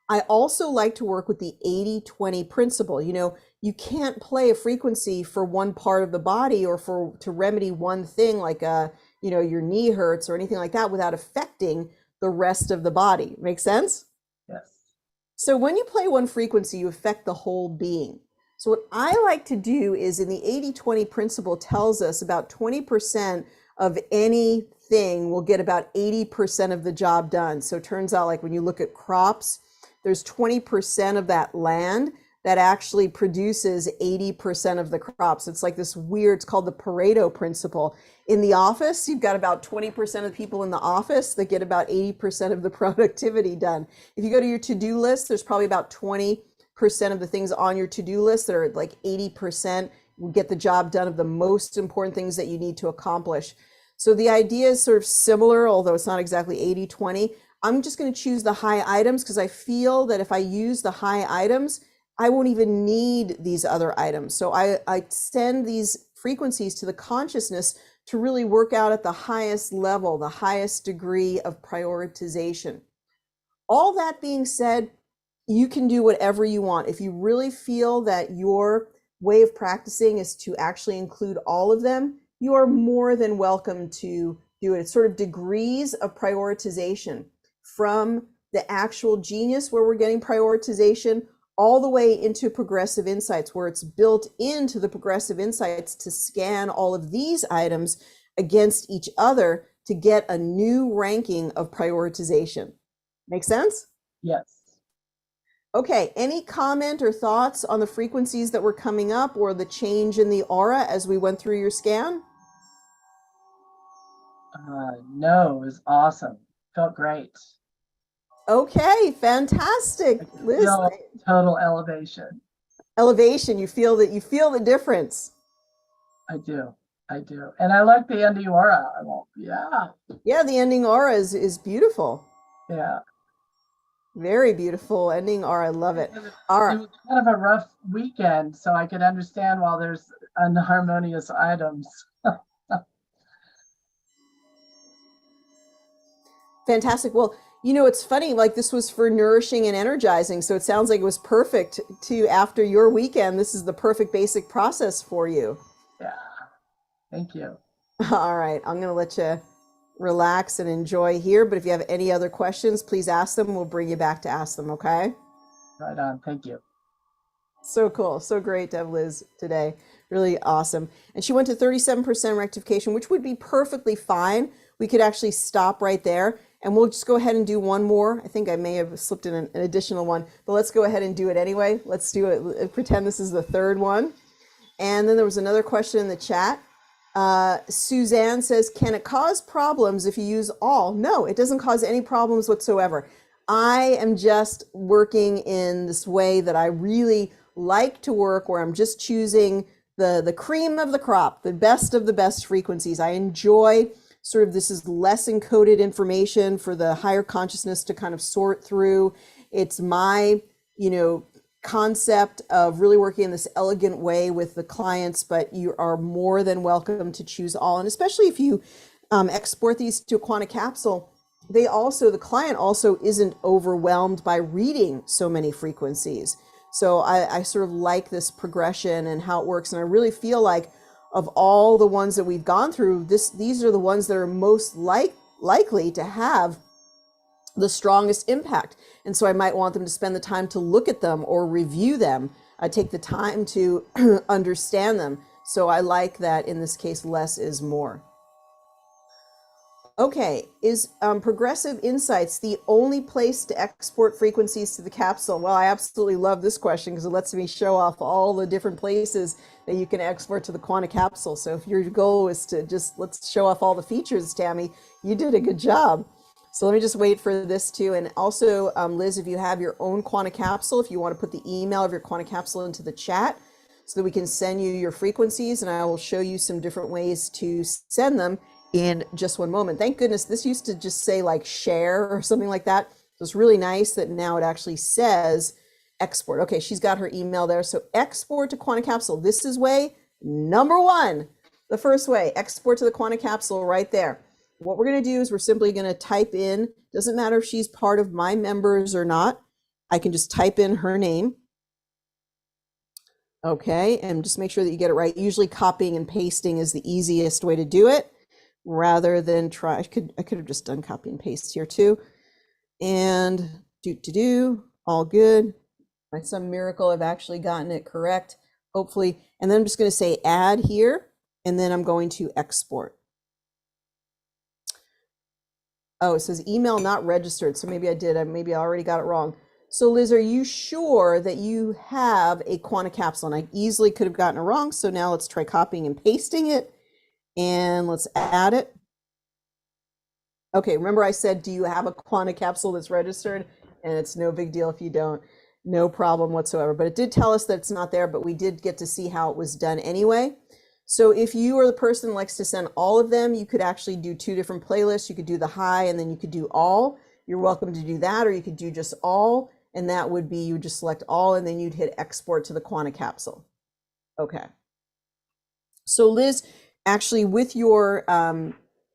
I also like to work with the 80-20 principle. You know, you can't play a frequency for one part of the body or to remedy one thing like you know, your knee hurts or anything like that without affecting the rest of the body. Make sense? Yes. So when you play one frequency, you affect the whole being. So what I like to do is, in the 80-20 principle tells us about 20% of anything will get about 80% of the job done. So it turns out, like when you look at crops, there's 20% of that land that actually produces 80% of the crops. It's like this weird, it's called the Pareto principle. In the office, you've got about 20% of the people in the office that get about 80% of the productivity done. If you go to your to-do list, there's probably about 20% of the things on your to-do list that are like 80% get the job done of the most important things that you need to accomplish. So the idea is sort of similar, although it's not exactly 80-20. I'm just going to choose the high items because I feel that if I use the high items, I won't even need these other items. So I send these frequencies to the consciousness to really work out at the highest level, the highest degree of prioritization. All that being said, you can do whatever you want. If you really feel that your way of practicing is to actually include all of them, you are more than welcome to do it. It's sort of degrees of prioritization from the actual genius where we're getting prioritization all the way into progressive insights where it's built into the progressive insights to scan all of these items against each other to get a new ranking of prioritization. Make sense? Yes. Okay, any comment or thoughts on the frequencies that were coming up or the change in the aura as we went through your scan? No, it was awesome. Felt great. Okay, fantastic. I could Liz, feel total elevation. elevation, you feel the difference. I do. I do. And I like the ending aura. Yeah. Yeah, the ending aura is beautiful. Yeah. Very beautiful ending aura. I love it. All It right. was kind of a rough weekend, so I could understand why there's unharmonious items. Fantastic. Well, it's funny, like this was for nourishing and energizing. So it sounds like it was perfect to after your weekend. This is the perfect basic process for you. Yeah. Thank you. All right. I'm going to let you relax and enjoy here. But if you have any other questions, please ask them. We'll bring you back to ask them. Okay. Right on. Thank you. So cool. So great to have Liz today. Really awesome. And she went to 37% rectification, which would be perfectly fine. We could actually stop right there and we'll just go ahead and do one more. I think I may have slipped in an additional one, but let's go ahead and do it anyway. Let's do it. Pretend this is the third one. And then there was another question in the chat. Suzanne says, can it cause problems if you use all? No, it doesn't cause any problems whatsoever. I am just working in this way that I really like to work, where I'm just choosing the cream of the crop, the best of the best frequencies. I enjoy sort of, this is less encoded information for the higher consciousness to kind of sort through. It's my, concept of really working in this elegant way with the clients, but you are more than welcome to choose all. And especially if you export these to a quantum capsule, the client also isn't overwhelmed by reading so many frequencies. So I sort of like this progression and how it works. And I really feel like of all the ones that we've gone through, these are the ones that are most likely to have the strongest impact. And so I might want them to spend the time to look at them or review them. I take the time to understand them. So I like that in this case, less is more. Okay, is Progressive Insights the only place to export frequencies to the capsule? Well, I absolutely love this question because it lets me show off all the different places that you can export to the quantum capsule. So if your goal is to just, let's show off all the features, Tammy, you did a good job. So let me just wait for this too. And also, Liz, if you have your own quantum capsule, if you want to put the email of your quantum capsule into the chat so that we can send you your frequencies, and I will show you some different ways to send them in just one moment. Thank goodness this used to just say like share or something like that. So it's really nice that now it actually says export. Okay, she's got her email there. So export to quantum capsule. This is way number one. The first way, export to the quantum capsule right there. What we're going to do is we're simply going to type in, doesn't matter if she's part of my members or not. I can just type in her name. Okay, and just make sure that you get it right. Usually copying and pasting is the easiest way to do it rather than try. I could have just done copy and paste here too. And all good. By some miracle, I've actually gotten it correct, hopefully. And then I'm just going to say add here, and then I'm going to export. Oh, it says email not registered. So maybe I did. Maybe I already got it wrong. So Liz, are you sure that you have a quantum capsule? And I easily could have gotten it wrong. So now let's try copying and pasting it. And let's add it. Okay, remember I said, do you have a quantum capsule that's registered? And it's no big deal if you don't. No problem whatsoever. But it did tell us that it's not there, but we did get to see how it was done anyway. So if you are the person that likes to send all of them, you could actually do two different playlists. You could do the high and then you could do all. You're welcome to do that, or you could do just all. And that would be, you would just select all and then you'd hit export to the Quanta capsule. Okay. So Liz, actually with your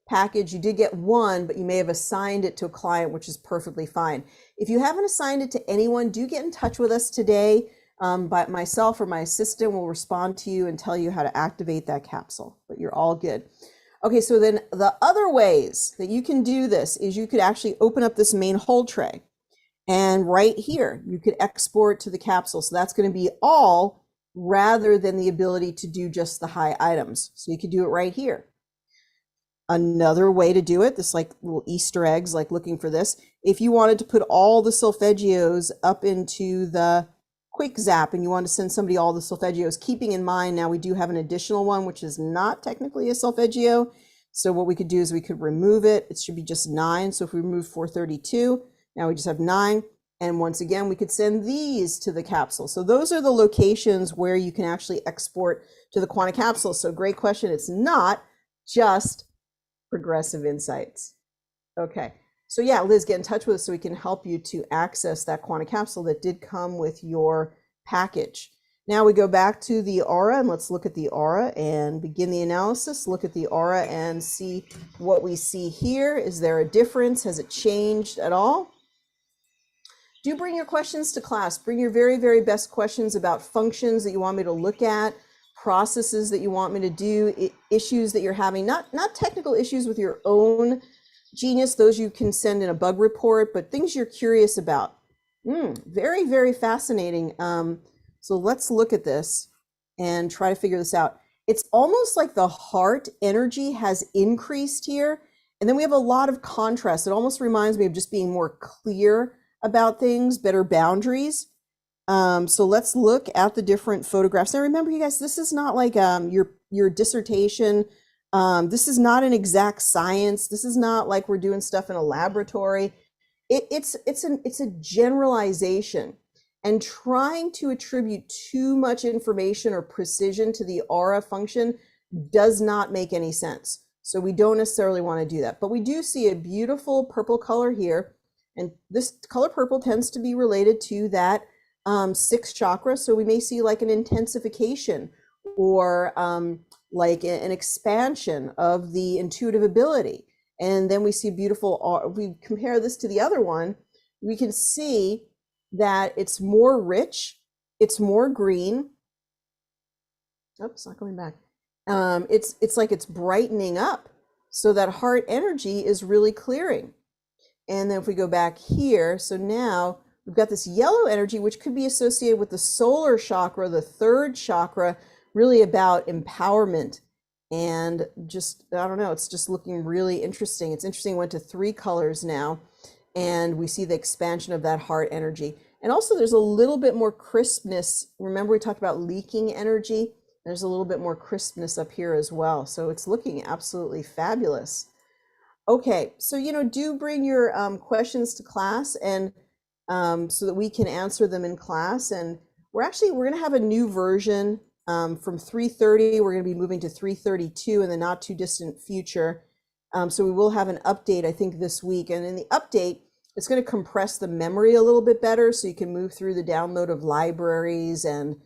package, you did get one, but you may have assigned it to a client, which is perfectly fine. If you haven't assigned it to anyone, do get in touch with us today. But myself or my assistant will respond to you and tell you how to activate that capsule, but you're all good. Okay, so then the other ways that you can do this is you could actually open up this main hold tray, and right here, you could export to the capsule. So that's going to be all rather than the ability to do just the high items. So you could do it right here. Another way to do it, this like little Easter eggs, like looking for this, if you wanted to put all the solfeggios up into the quick zap and you want to send somebody all the solfeggios, keeping in mind now we do have an additional one, which is not technically a solfeggio. So what we could do is we could remove it. It should be just 9. So if we remove 432, now we just have 9. And once again, we could send these to the capsule. So those are the locations where you can actually export to the Quanta capsule. So great question. It's not just Progressive Insights. Okay. So yeah, Liz, get in touch with us so we can help you to access that Quanta capsule that did come with your package. Now we go back to the aura and let's look at the aura and begin the analysis. Look at the aura and see what we see here. Is there a difference? Has it changed at all? Do bring your questions to class. Bring your very, very best questions about functions that you want me to look at, processes that you want me to do, issues that you're having, not technical issues with your own genius, those you can send in a bug report, but things you're curious about. Very, very fascinating. So let's look at this and try to figure this out. It's almost like the heart energy has increased here. And then we have a lot of contrast. It almost reminds me of just being more clear about things, better boundaries. So let's look at the different photographs. Now remember, you guys, this is not like your dissertation. This is not an exact science. This is not like we're doing stuff in a laboratory. It's a generalization, and trying to attribute too much information or precision to the aura function does not make any sense. So we don't necessarily want to do that, but we do see a beautiful purple color here. And this color purple tends to be related to that sixth chakra. So we may see like an intensification or like an expansion of the intuitive ability. And then we see beautiful, we compare this to the other one, we can see that it's more rich, it's more green. Oops, not going back. It's like it's brightening up. So that heart energy is really clearing. And then if we go back here, so now we've got this yellow energy, which could be associated with the solar chakra, the third chakra, really about empowerment. And just, I don't know, it's just looking really interesting. It's interesting, it went to 3 colors now, and we see the expansion of that heart energy. And also there's a little bit more crispness. Remember we talked about leaking energy? There's a little bit more crispness up here as well. So it's looking absolutely fabulous. Okay, so, do bring your questions to class, and so that we can answer them in class. And we're going to have a new version from 3:30. We're going to be moving to 3:32 in the not too distant future. So we will have an update, I think, this week. And in the update, it's going to compress the memory a little bit better, so you can move through the download of libraries and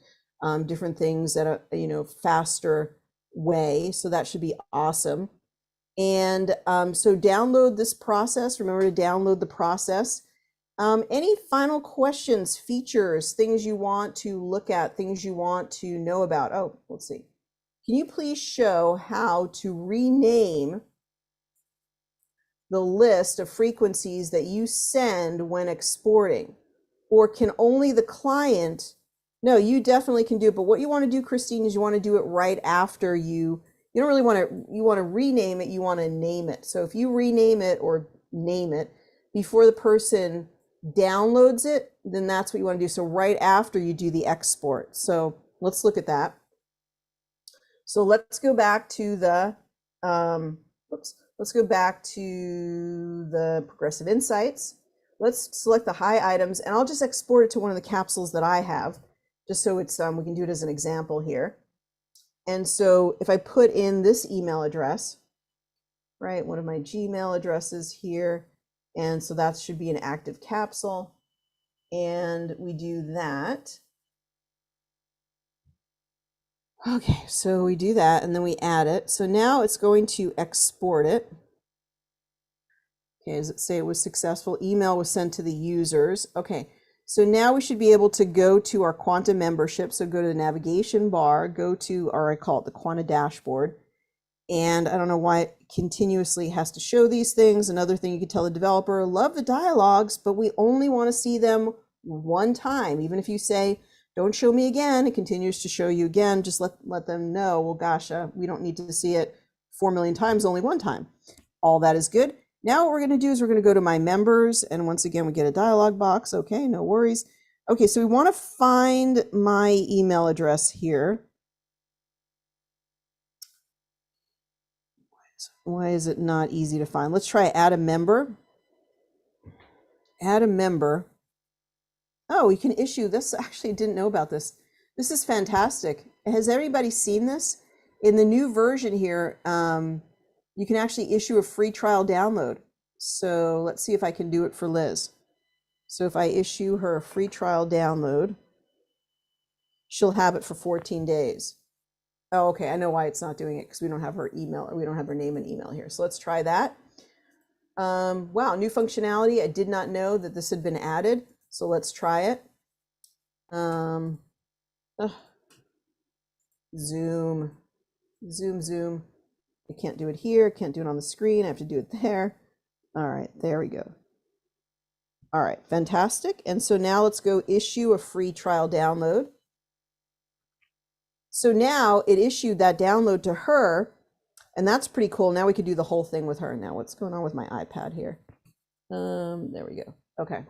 different things at a faster way. So that should be awesome. And so download this process. Remember to download the process. Any final questions, features, things you want to look at, things you want to know about? Oh, let's see. Can you please show how to rename the list of frequencies that you send when exporting? Or can only the client? No, you definitely can do it. But what you want to do, Christine, is you want to do it right after you don't really want to rename it, you want to name it. So if you rename it or name it before the person downloads it, then that's what you want to do. So right after you do the export. So let's look at that. So let's go back to the, let's go back to the Progressive Insights. let's select the high items, and I'll just export it to one of the capsules that I have, just so it's we can do it as an example here. And so if I put in this email address, right, one of my Gmail addresses here, and so that should be an active capsule, and we do that. Okay, so we do that, and then we add it. So now it's going to export it. Okay, does it say it was successful? Email was sent to the users. Okay, so now we should be able to go to our Quantum membership. So go to the navigation bar, go to, or I call it the Quanta dashboard. And I don't know why it continuously has to show these things. Another thing you could tell the developer, love the dialogues, but we only want to see them one time. Even if you say, don't show me again, it continues to show you again. Just let them know, well, gosh, we don't need to see it 4 million times, only one time. All that is good. Now what we're going to do is we're going to go to my members, and once again we get a dialog box. Okay, no worries. Okay, so we want to find my email address here. Why is it not easy to find? Let's try add a member. Add a member. Oh, you can issue this. Actually, didn't know about this. This is fantastic. Has everybody seen this? In the new version here, you can actually issue a free trial download. So let's see if I can do it for Liz. So if I issue her a free trial download, she'll have it for 14 days. Oh, okay, I know why it's not doing it, because we don't have her email, or we don't have her name and email here. So let's try that. Wow, new functionality. I did not know that this had been added. So let's try it. Zoom. I can't do it here, can't do it on the screen, I have to do it there. All right, there we go. All right, fantastic. And so now let's go issue a free trial download. So now it issued that download to her, and that's pretty cool. Now we could do the whole thing with her. Now what's going on with my iPad here? There we go. Okay.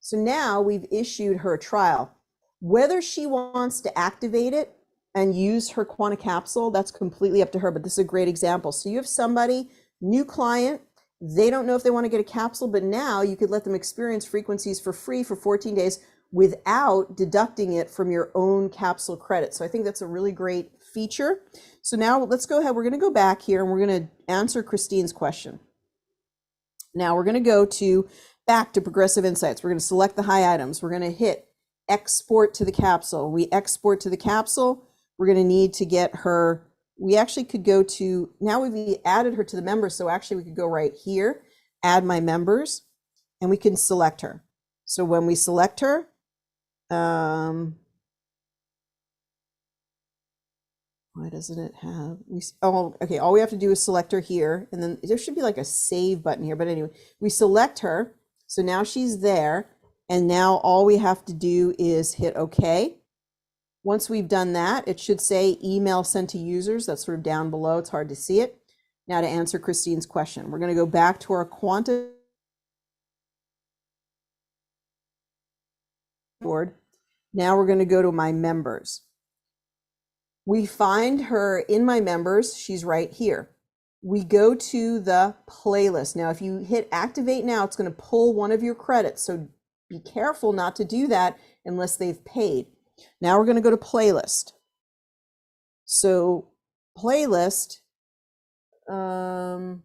So now we've issued her a trial. Whether she wants to activate it and use her Quanta capsule, that's completely up to her, but this is a great example. So you have somebody, new client, they don't know if they want to get a capsule, but now you could let them experience frequencies for free for 14 days without deducting it from your own capsule credit. So I think that's a really great feature. So now let's go ahead. We're going to go back here and we're going to answer Christine's question. Now we're going to go back to Progressive Insights. We're going to select the high items. We're going to hit export to the capsule. We export to the capsule. We're going to need to get her. We actually could go to, now we've added her to the members. So actually we could go right here, add my members, and we can select her. So when we select her, why doesn't it have, oh, okay, all we have to do is select her here, and then there should be like a save button here, but anyway, we select her, so now she's there, and now all we have to do is hit OK. Once we've done that, it should say email sent to users. That's sort of down below, it's hard to see it. Now to answer Christine's question, we're going to go back to our Quanta board. Now we're going to go to my members. We find her in my members. She's right here. We go to the playlist. Now, if you hit activate now, it's going to pull one of your credits. So be careful not to do that unless they've paid. Now we're going to go to playlist. So playlist, playlist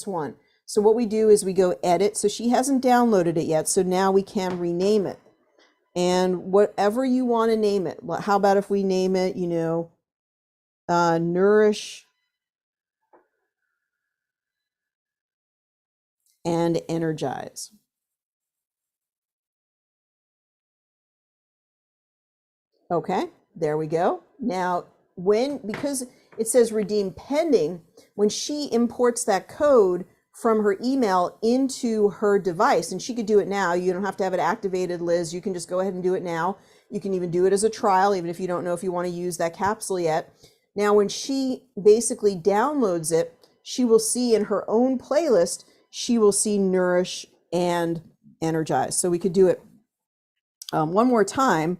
1. So what we do is we go edit. So she hasn't downloaded it yet. So now we can rename it. And whatever you want to name it. How about if we name it, you know, Nourish and Energize. Okay, there we go. Now, because it says redeem pending, when she imports that code from her email into her device, and she could do it now. You don't have to have it activated, Liz. You can just go ahead and do it now. You can even do it as a trial, even if you don't know if you want to use that capsule yet. Now, when she basically downloads it, she will see in her own playlist, she will see Nourish and Energize. So we could do it one more time.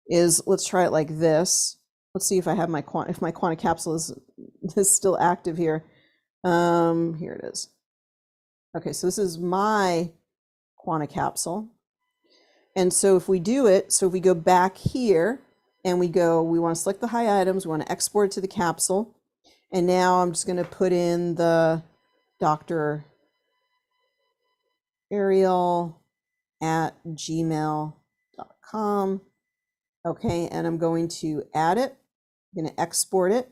Let's try it like this. Let's see if I have my Quanta capsule is still active here. Here it is. Okay, so this is my capsule. And so if we do it, so if we go back here and we want to select the high items, we want to export it to the capsule. And now I'm just going to put in the Dr. Ariel at gmail.com. Okay, and I'm going to add it. I'm going to export it.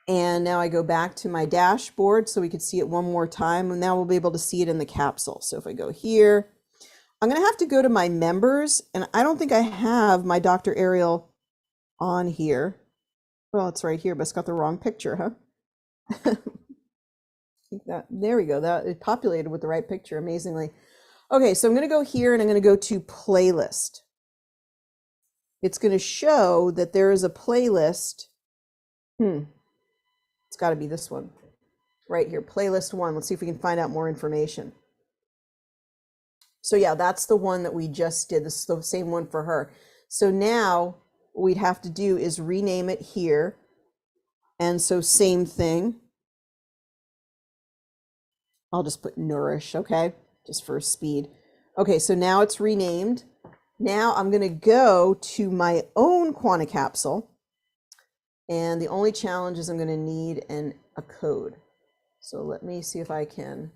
And now I go back to my dashboard so we could see it one more time. And now we'll be able to see it in the capsule. So if I go here, I'm going to have to go to my members. And I don't think I have my Dr. Ariel on here. Well, it's right here, but it's got the wrong picture, huh? There we go. That it populated with the right picture, amazingly. Okay, so I'm going to go here and I'm going to go to playlist. It's going to show that there is a playlist. It's got to be this one right here, playlist 1. Let's see if we can find out more information. So yeah, that's the one that we just did. This is the same one for her. So now what we'd have to do is rename it here. And so same thing. I'll just put nourish, okay? Just for speed. Okay, so now it's renamed. Now I'm going to go to my own Quanta capsule. And the only challenge is I'm going to need a code. So let me see if I can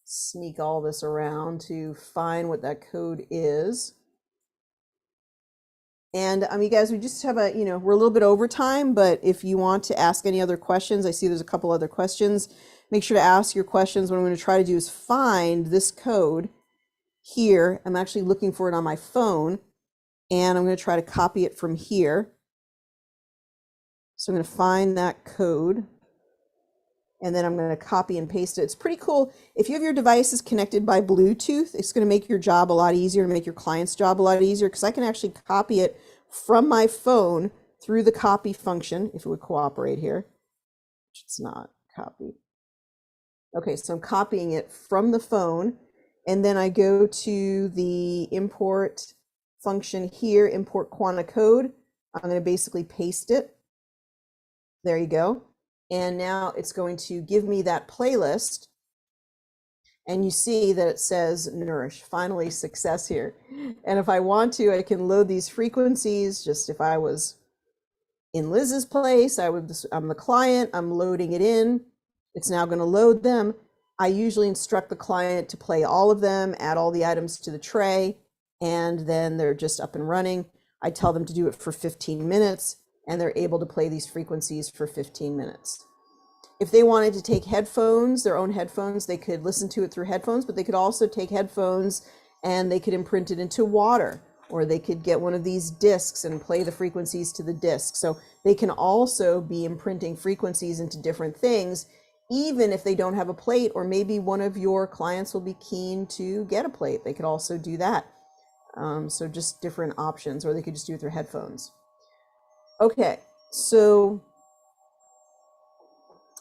sneak all this around to find what that code is. And you guys, we just have we're a little bit over time, but if you want to ask any other questions, I see there's a couple other questions. Make sure to ask your questions. What I'm going to try to do is find this code here. I'm actually looking for it on my phone, and I'm going to try to copy it from here. So I'm going to find that code, and then I'm going to copy and paste it. It's pretty cool. If you have your devices connected by Bluetooth, it's going to make your job a lot easier, to make your client's job a lot easier, because I can actually copy it from my phone through the copy function, if it would cooperate here, which it's not. Copy. Okay, so I'm copying it from the phone, and then I go to the import function here, import Quanta code. I'm going to basically paste it. There you go. And now it's going to give me that playlist. And you see that it says Nourish, finally success here. And if I want to, I can load these frequencies. Just if I was in Liz's place, I'm the client, I'm loading it in. It's now going to load them. I usually instruct the client to play all of them, add all the items to the tray, and then they're just up and running. I tell them to do it for 15 minutes, and they're able to play these frequencies for 15 minutes. If they wanted to take headphones, their own headphones, they could listen to it through headphones, but they could also take headphones and they could imprint it into water, or they could get one of these discs and play the frequencies to the disc. So they can also be imprinting frequencies into different things, even if they don't have a plate, or maybe one of your clients will be keen to get a plate. They could also do that. So just different options, or they could just do it through headphones. Okay, so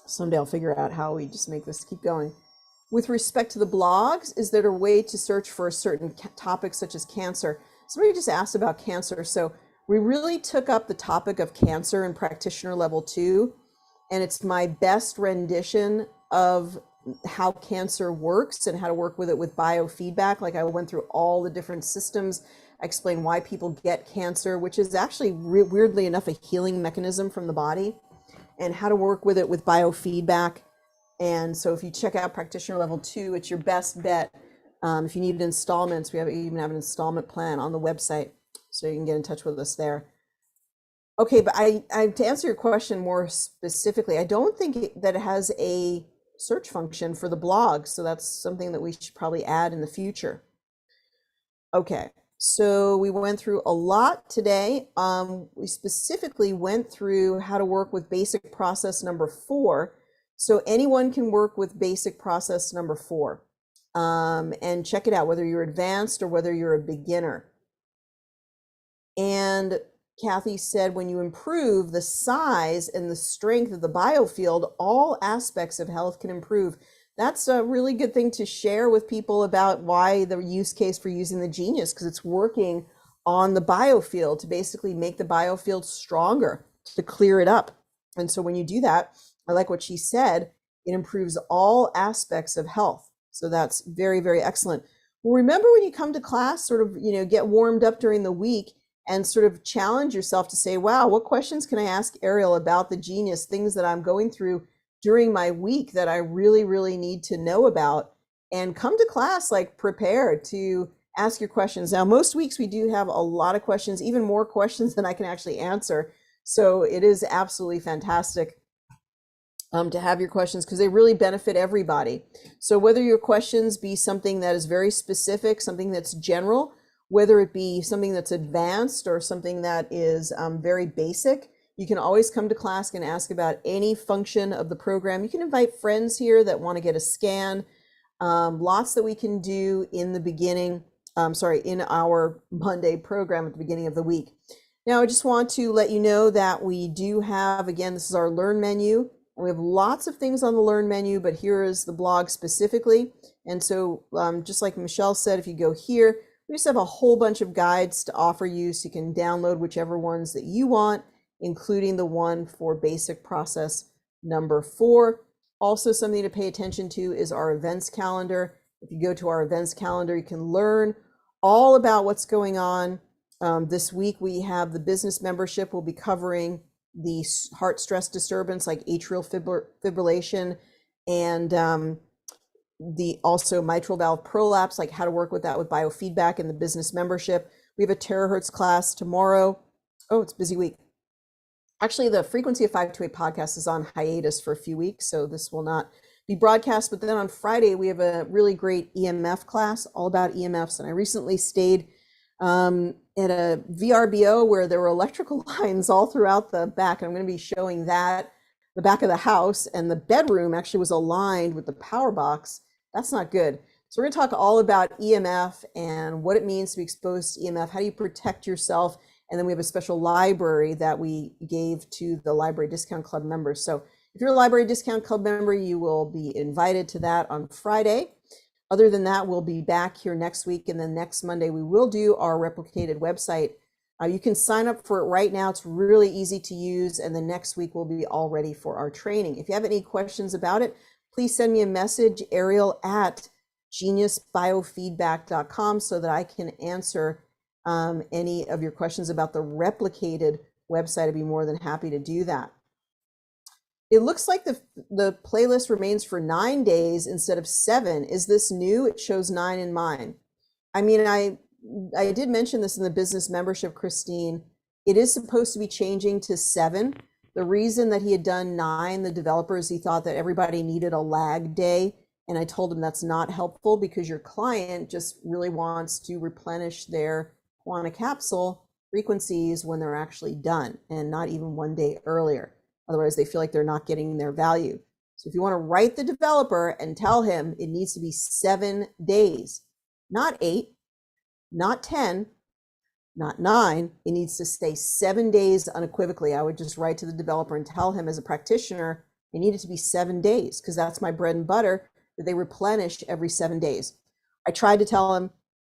someday I'll figure out how we just make this keep going. With respect to the blogs, is there a way to search for a certain topic such as cancer? Somebody just asked about cancer. So we really took up the topic of cancer in Practitioner Level 2, and it's my best rendition of how cancer works and how to work with it with biofeedback. Like I went through all the different systems. I explained why people get cancer, which is actually weirdly enough a healing mechanism from the body, and how to work with it with biofeedback. And so if you check out Practitioner Level 2, it's your best bet. If you need installments, we even have an installment plan on the website, so you can get in touch with us there. Okay, but to answer your question more specifically, I don't think that it has a search function for the blog, so that's something that we should probably add in the future. Okay, so we went through a lot today. We specifically went through how to work with basic process number 4. So anyone can work with basic process number 4, and check it out, whether you're advanced or whether you're a beginner. And Kathy said, when you improve the size and the strength of the biofield, all aspects of health can improve. That's a really good thing to share with people about why the use case for using the Genius, because it's working on the biofield to basically make the biofield stronger, to clear it up. And so when you do that, I like what she said, it improves all aspects of health. So that's very, very excellent. Well, remember when you come to class, sort of, get warmed up during the week and sort of challenge yourself to say, wow, what questions can I ask Ariel about the genius, things that I'm going through during my week that I really, really need to know about, and come to class like prepared to ask your questions. Now, most weeks we do have a lot of questions, even more questions than I can actually answer. So it is absolutely fantastic to have your questions, because they really benefit everybody. So whether your questions be something that is very specific, something that's general, whether it be something that's advanced or something that is very basic, you can always come to class and ask about any function of the program. You can invite friends here that want to get a scan. Lots that we can do in the beginning, in our Monday program at the beginning of the week. Now, I just want to let you know that we do have, again, this is our Learn menu. We have lots of things on the Learn menu, but here is the blog specifically. And so just like Michelle said, if you go here, we just have a whole bunch of guides to offer you, so you can download whichever ones that you want, including the one for basic process number 4. Also, something to pay attention to is our events calendar. If you go to our events calendar, you can learn all about what's going on. This week we have the business membership. We'll be covering the heart stress disturbance like atrial fibrillation, and the also mitral valve prolapse, like how to work with that with biofeedback in the business membership. We have a terahertz class tomorrow. Oh, it's a busy week. Actually, the Frequency of 528 podcast is on hiatus for a few weeks, so this will not be broadcast. But then on Friday, we have a really great EMF class all about EMFs. And I recently stayed at a VRBO where there were electrical lines all throughout the back. And I'm going to be showing that, the back of the house, and the bedroom actually was aligned with the power box. That's not good. So we're going to talk all about EMF and what it means to be exposed to EMF. How do you protect yourself? And then we have a special library that we gave to the Library Discount Club members. So if you're a Library Discount Club member, you will be invited to that on Friday. Other than that, we'll be back here next week. And then next Monday, we will do our replicated website. You can sign up for it right now. It's really easy to use. And then next week, we'll be all ready for our training. If you have any questions about it, please send me a message, Ariel at geniusbiofeedback.com, so that I can answer any of your questions about the replicated website. I'd be more than happy to do that. It looks like the playlist remains for 9 days instead of 7. Is this new? It shows 9 in mine. I mean, I did mention this in the business membership, Christine. It is supposed to be changing to 7. The reason that he had done 9, the developers, he thought that everybody needed a lag day. And I told him that's not helpful, because your client just really wants to replenish their quantum capsule frequencies when they're actually done, and not even 1 day earlier. Otherwise, they feel like they're not getting their value. So if you want to write the developer and tell him it needs to be 7 days, not 8, not 10, not 9, it needs to stay 7 days unequivocally. I would just write to the developer and tell him, as a practitioner, it needed to be 7 days, because that's my bread and butter, that they replenish every 7 days. I tried to tell him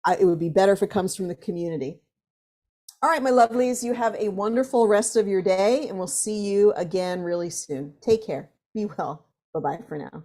it would be better if it comes from the community. All right, my lovelies, you have a wonderful rest of your day, and we'll see you again really soon. Take care. Be well. Bye-bye for now.